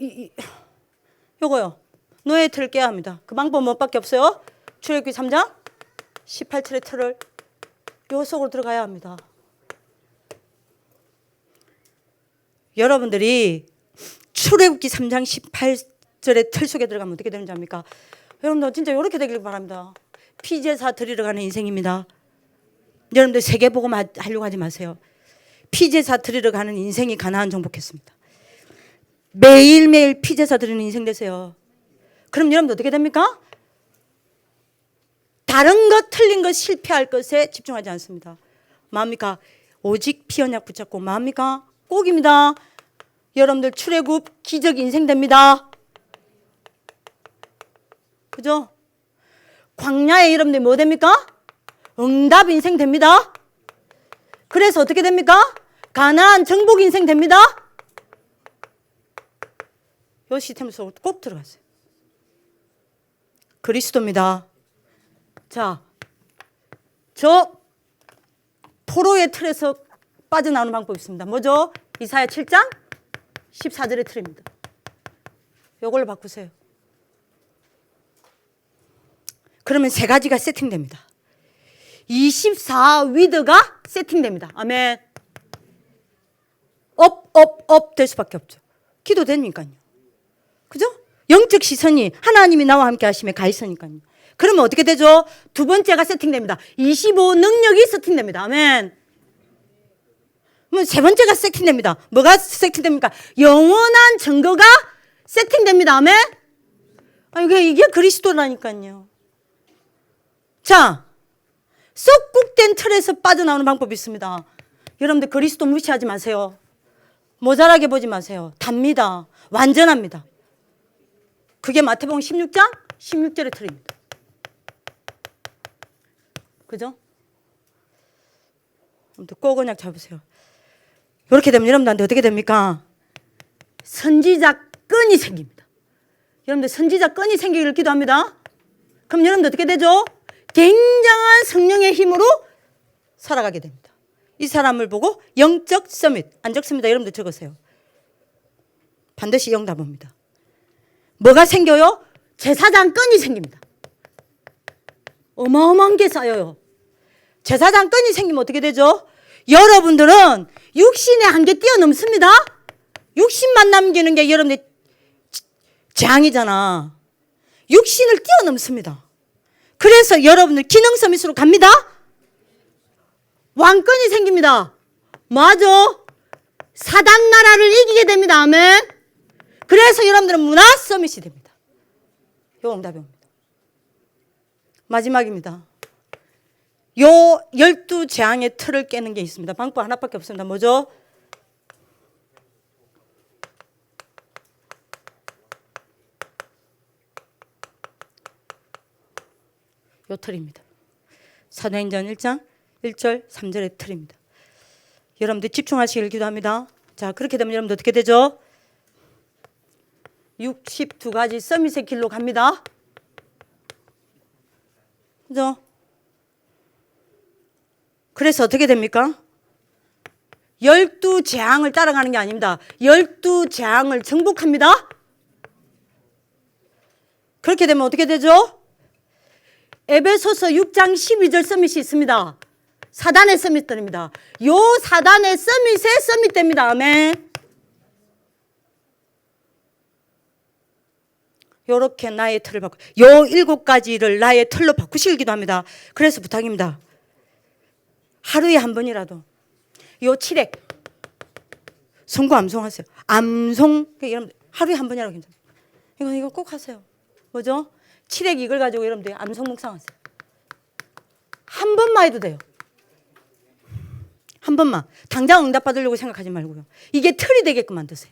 요거요 노예 틀을 깨야 합니다. 그 방법 뭐밖에 없어요. 출애굽기 3장 18절의 틀을 요 속으로 들어가야 합니다. 여러분들이 출애굽기 3장 18절의 틀 속에 들어가면 어떻게 되는지 압니까? 여러분들 진짜 이렇게 되길 바랍니다. 피제사 드리러 가는 인생입니다. 여러분들 세계복음 하려고 하지 마세요. 피제사 드리러 가는 인생이 가나안 정복했습니다. 매일매일 피제사 드리는 인생 되세요. 그럼 여러분들 어떻게 됩니까? 다른 것 틀린 것 실패할 것에 집중하지 않습니다. 마음입니까? 오직 피 언약 붙잡고 마음입니까? 꼭입니다. 여러분들 출애굽 기적 인생 됩니다. 그죠? 광야에 여러분들 뭐 됩니까? 응답 인생 됩니다. 그래서 어떻게 됩니까? 가나안 정복 인생 됩니다. 요 시스템 속으로 꼭 들어가세요. 그리스도입니다. 자, 저 포로의 틀에서 빠져나오는 방법이 있습니다. 뭐죠? 이사야 7장 14절의 틀입니다. 요걸로 바꾸세요. 그러면 세 가지가 세팅됩니다. 24 위드가 세팅됩니다. 아멘. 업 될 수밖에 없죠. 기도 되니까요. 그죠? 영적 시선이 하나님이 나와 함께 하심에 가 있으니까요. 그러면 어떻게 되죠? 두 번째가 세팅됩니다. 25 능력이 세팅됩니다. 아멘. 세 번째가 세팅됩니다. 뭐가 세팅됩니까? 영원한 증거가 세팅됩니다. 아멘. 이게 그리스도라니까요. 자, 썩국된 틀에서 빠져나오는 방법이 있습니다. 여러분들 그리스도 무시하지 마세요. 모자라게 보지 마세요. 답니다. 완전합니다. 그게 마태복음 16장 16절의 틀입니다. 그죠? 꼭 언약 잡으세요. 이렇게 되면 여러분들한테 어떻게 됩니까? 선지자 끈이 생깁니다. 여러분들 선지자 끈이 생기기를 기도합니다. 그럼 여러분들 어떻게 되죠? 굉장한 성령의 힘으로 살아가게 됩니다. 이 사람을 보고 영적 서밋, 안 적습니다. 여러분들 적으세요. 반드시 영답 옵니다. 뭐가 생겨요? 제사장 끈이 생깁니다. 어마어마한 게 쌓여요. 제사장권이 생기면 어떻게 되죠? 여러분들은 육신의 한계 뛰어넘습니다. 육신만 남기는 게 여러분의 재앙이잖아. 육신을 뛰어넘습니다. 그래서 여러분들 기능 서밋으로 갑니다. 왕권이 생깁니다. 맞아. 사단 나라를 이기게 됩니다. 아멘. 그래서 여러분들은 문화 서밋이 됩니다. 요 응답이 옵니다. 마지막입니다. 요 12재앙의 틀을 깨는 게 있습니다. 방법 하나밖에 없습니다. 뭐죠? 요 틀입니다. 사도행전 1장 1절 3절의 틀입니다. 여러분들 집중하시길 기도합니다. 자, 그렇게 되면 여러분들 어떻게 되죠? 62가지 서밋의 길로 갑니다. 그죠? 그래서 어떻게 됩니까? 12재앙을 따라가는 게 아닙니다. 12재앙을 정복합니다. 그렇게 되면 어떻게 되죠? 에베소서 6장 12절 서밋이 있습니다. 사단의 서밋들입니다. 요 사단의 서밋에 서밋됩니다. 아멘. 요렇게 나의 틀을 바꾸, 요 7가지를 나의 틀로 바꾸시길 기도합니다. 그래서 부탁입니다. 하루에 한 번이라도 요 7액 성구 암송하세요. 암송, 여러분들 하루에 한 번이라도 괜찮아요. 이거 꼭 하세요. 뭐죠? 7액 이걸 가지고 여러분들 암송 묵상하세요. 한 번만 해도 돼요. 한 번만. 당장 응답 받으려고 생각하지 말고요. 이게 틀이 되게끔 만드세요.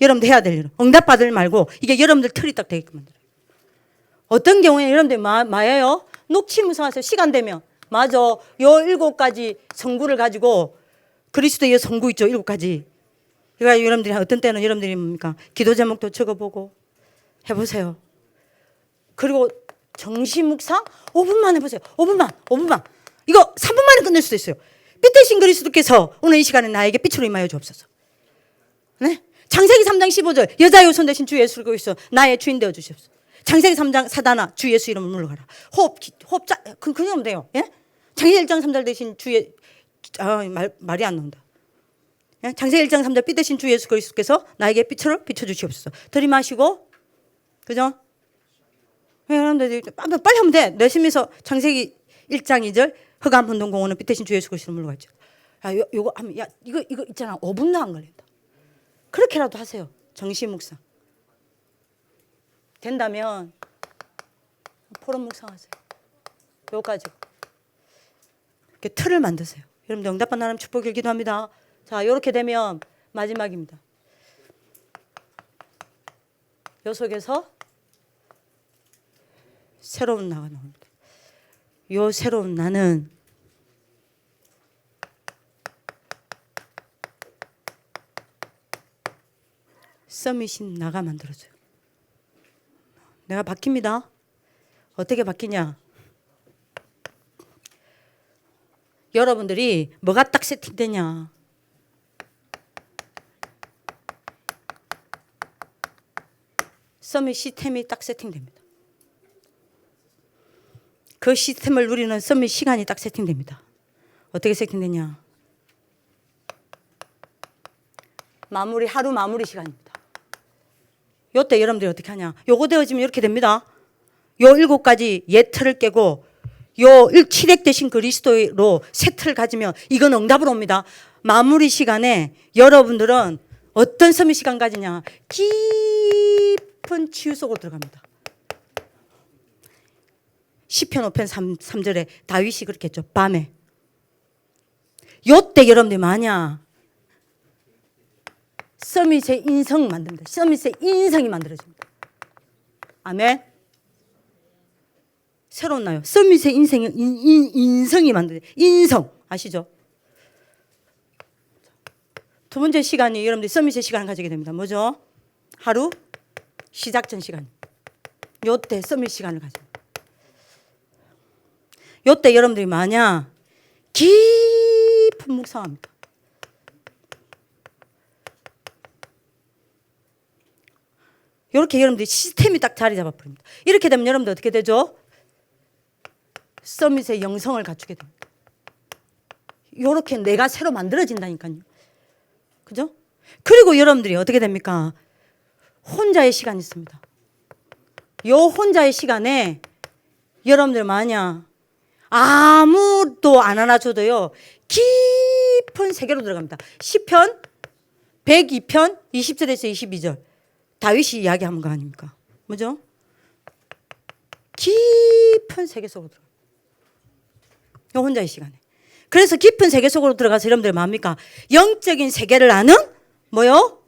여러분들 해야 될 일은 응답 받을 말고 이게 여러분들 틀이 딱 되게끔 만들어요. 어떤 경우에 여러분들 뭐예요? 녹취 묵상하세요. 시간 되면. 맞아. 요 7가지 성구를 가지고 그리스도의 성구 있죠. 7가지. 그러니까 여러분들이 어떤 때는 여러분들이 뭡니까? 기도 제목도 적어보고 해보세요. 그리고 정시 묵상 5분만 해보세요. 5분만. 이거 3분 만에 끝낼 수도 있어요. 빛되신 그리스도께서 오늘 이 시간에 나에게 빛으로 임하여 주옵소서. 네? 창세기 3장 15절 여자의 후손 대신 주 예수를 그리스도 나의 주인 되어 주시옵소서. 창세기 3장 사단아 주 예수 이름을 물러가라. 호흡자 그냥 돼요. 예? 창세기 1장 3절 대신 주의 말이 안 나온다. 예? 창세기 1장 3절 빛 대신 주 예수 그리스도께서 나에게 빛으로 비춰 주시옵소서. 들이마시고 그죠? 여러분들 빨리 하면 돼. 내심에서 창세기 1장 2절 흑암 혼돈공원은 빛 대신 주 예수 그리스도를 물러갔죠. 요거 하면 이거 있잖아. 5분도 안 걸린다. 그렇게라도 하세요. 정시 묵상. 된다면 포럼 묵상하세요. 요까지. 이렇게 틀을 만드세요. 여러분들 응답받는 하나님 축복을 기도합니다. 자, 이렇게 되면 마지막입니다. 요 속에서 새로운 나가 나옵니다. 요 새로운 나는 서밋인 나가 만들어줘요. 내가 바뀝니다. 어떻게 바뀌냐? 여러분들이 뭐가 딱 세팅되냐? 서밋 시스템이 딱 세팅됩니다. 그 시스템을 누리는 서밋 시간이 딱 세팅됩니다. 어떻게 세팅되냐? 하루 마무리 시간입니다. 요때 여러분들이 어떻게 하냐? 요거 되어지면 이렇게 됩니다. 요 7가지 옛 틀을 깨고 요 7액 대신 그리스도로 새 틀을 가지면 이건 응답으로 옵니다. 마무리 시간에 여러분들은 어떤 서밋 시간 가지냐? 깊은 치유 속으로 들어갑니다. 시편 5편 3절에 다윗이 그렇게 했죠. 밤에. 요때 여러분들이 뭐하냐? 서밋의 인성 만듭니다. 서밋의 인성이 만들어집니다. 아멘. 새로운 나요. 서밋의 인성이 만들어져요. 인성 아시죠? 두 번째 시간이 여러분들이 서밋의 시간을 가지게 됩니다. 뭐죠? 하루 시작 전 시간. 요때 서밋 시간을 가집니다. 요때 여러분들이 뭐하냐? 깊은 묵상합니다. 이렇게 여러분들이 시스템이 딱 자리 잡아버립니다. 이렇게 되면 여러분들 어떻게 되죠? 서밋의 영성을 갖추게 됩니다. 요렇게 내가 새로 만들어진다니까요. 그죠? 그리고 여러분들이 어떻게 됩니까? 혼자의 시간이 있습니다. 요 혼자의 시간에 여러분들 만약 아무도 안 안아줘도요, 깊은 세계로 들어갑니다. 시편 102편 20절에서 22절. 다윗이 이야기한 거 아닙니까? 뭐죠? 깊은 세계 속으로 들어가. 요 혼자의 시간에. 그래서 깊은 세계 속으로 들어가서 여러분들 뭡니까? 영적인 세계를 아는 뭐요?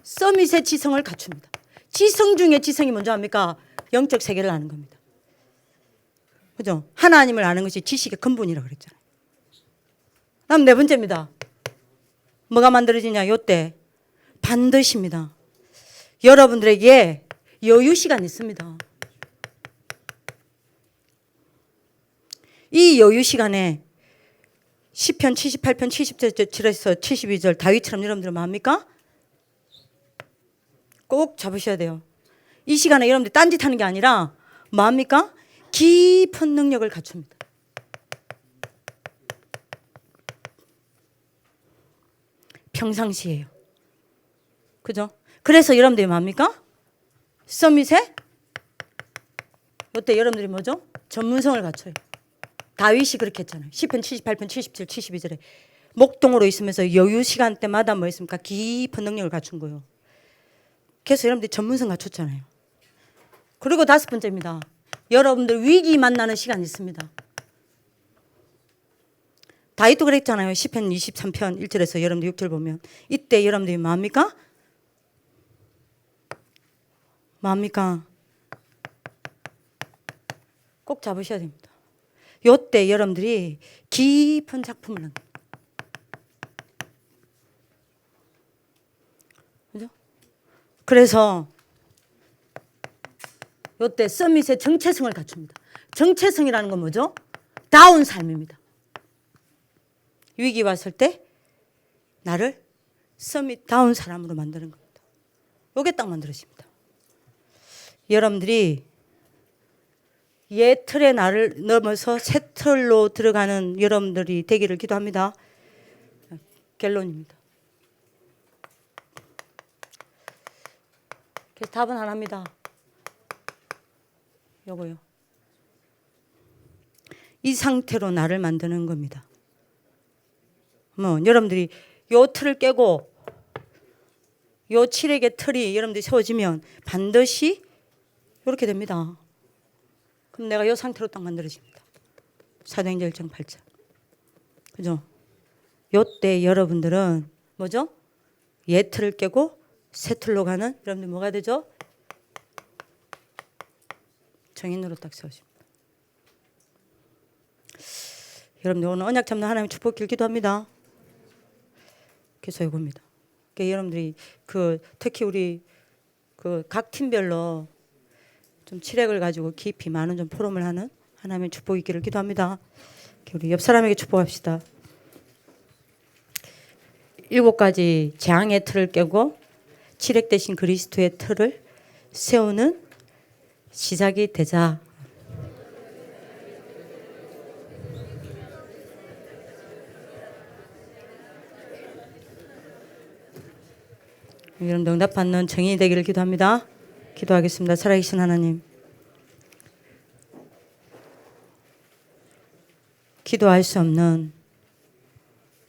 서밋의 지성을 갖춥니다. 지성 중에 지성이 먼저 합니까? 영적 세계를 아는 겁니다. 그죠? 하나님을 아는 것이 지식의 근본이라고 그랬잖아요. 다음 네 번째입니다. 뭐가 만들어지냐? 요때 반드시입니다. 여러분들에게 여유 시간이 있습니다. 이 여유 시간에 시편 78편 70절에서 72절 다윗처럼 여러분들은 뭐합니까? 꼭 잡으셔야 돼요. 이 시간에 여러분들 딴짓하는 게 아니라 뭐합니까? 깊은 능력을 갖춥니다. 평상시에요. 그죠? 그래서 여러분들이 뭐합니까? 서밋에 이때 여러분들이 뭐죠? 전문성을 갖춰요. 다윗이 그렇게 했잖아요. 시편 78편 77, 72절에 목동으로 있으면서 여유 시간 때마다 뭐 했습니까? 깊은 능력을 갖춘 거예요. 그래서 여러분들이 전문성 갖췄잖아요. 그리고 다섯 번째입니다. 여러분들 위기 만나는 시간이 있습니다. 다윗도 그랬잖아요. 시편 23편 1절에서 여러분들 6절 보면 이때 여러분들이 뭐합니까? 뭐합니까? 꼭 잡으셔야 됩니다. 요때 여러분들이 깊은 작품을 합니다. 그죠? 그래서 요때 서밋의 정체성을 갖춥니다. 정체성이라는 건 뭐죠? 다운 삶입니다. 위기 왔을 때 나를 서밋 다운 사람으로 만드는 겁니다. 요게 딱 만들어집니다. 여러분들이 옛 틀의 나를 넘어서 새 틀로 들어가는 여러분들이 되기를 기도합니다. 결론입니다. 그래서 답은 하나입니다. 요거요. 이 상태로 나를 만드는 겁니다. 뭐 여러분들이 요 틀을 깨고 요 칠흑의 틀이 여러분들이 세워지면 반드시 이렇게 됩니다. 그럼 내가 요 상태로 딱 만들어집니다. 사도행전 1장 8절. 그죠? 요때 여러분들은 뭐죠? 옛 틀을 깨고 새 틀로 가는 여러분들 뭐가 되죠? 정인으로 딱 세워집니다. 여러분들 오늘 언약 잡는 하나님 축복길 기도합니다. 그래서 이겁니다. 그러니까 여러분들이 특히 우리 각 팀별로 좀 칠액을 가지고 깊이 많은 좀 포럼을 하는 하나님의 축복이 있기를 기도합니다. 우리 옆 사람에게 축복합시다. 7가지 재앙의 틀을 깨고 칠액 대신 그리스도의 틀을 세우는 시작이 되자. 여러분 응답받는 정인이 되기를 기도합니다. 기도하겠습니다. 살아계신 하나님, 기도할 수 없는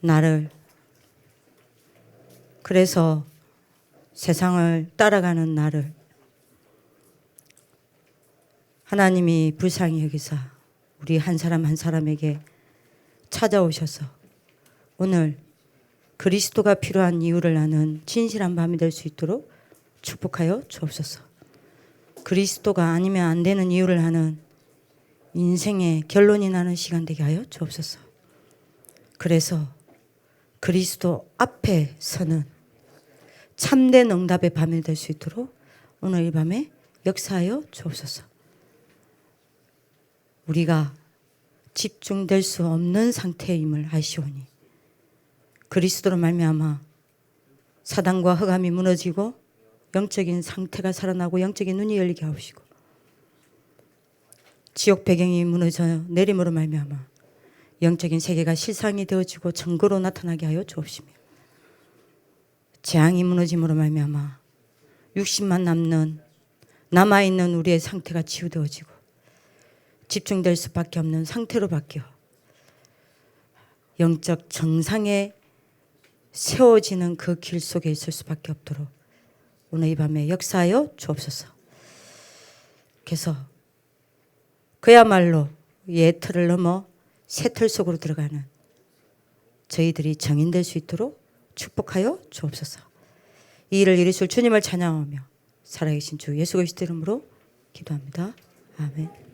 나를, 그래서 세상을 따라가는 나를 하나님이 불쌍히 여기사 우리 한 사람 한 사람에게 찾아오셔서 오늘 그리스도가 필요한 이유를 아는 진실한 밤이 될 수 있도록 축복하여 주옵소서. 그리스도가 아니면 안 되는 이유를 아는 인생의 결론이 나는 시간 되게 하여 주옵소서. 그래서 그리스도 앞에 서는 참된 응답의 밤이 될 수 있도록 오늘 이 밤에 역사하여 주옵소서. 우리가 집중될 수 없는 상태임을 아시오니 그리스도로 말미암아 사단과 흑암이 무너지고 영적인 상태가 살아나고 영적인 눈이 열리게 하시고 지옥 배경이 무너져 내림으로 말미암아
영적인 세계가 실상이 되어지고 증거로 나타나게 하여 주옵시며 재앙이 무너짐으로 말미암아 육신만 남아있는 우리의 상태가 치유되어지고 집중될 수밖에 없는 상태로 바뀌어 영적 정상에 세워지는 그 길 속에 있을 수밖에 없도록 오늘 이 밤에 역사하여 주옵소서. 그래서 그야말로 옛 틀을 넘어 새 틀 속으로 들어가는 저희들이 정인될 수 있도록 축복하여 주옵소서. 이 일을 이루실 주님을 찬양하며 살아계신 주 예수 그리스도 이름으로 기도합니다. 아멘.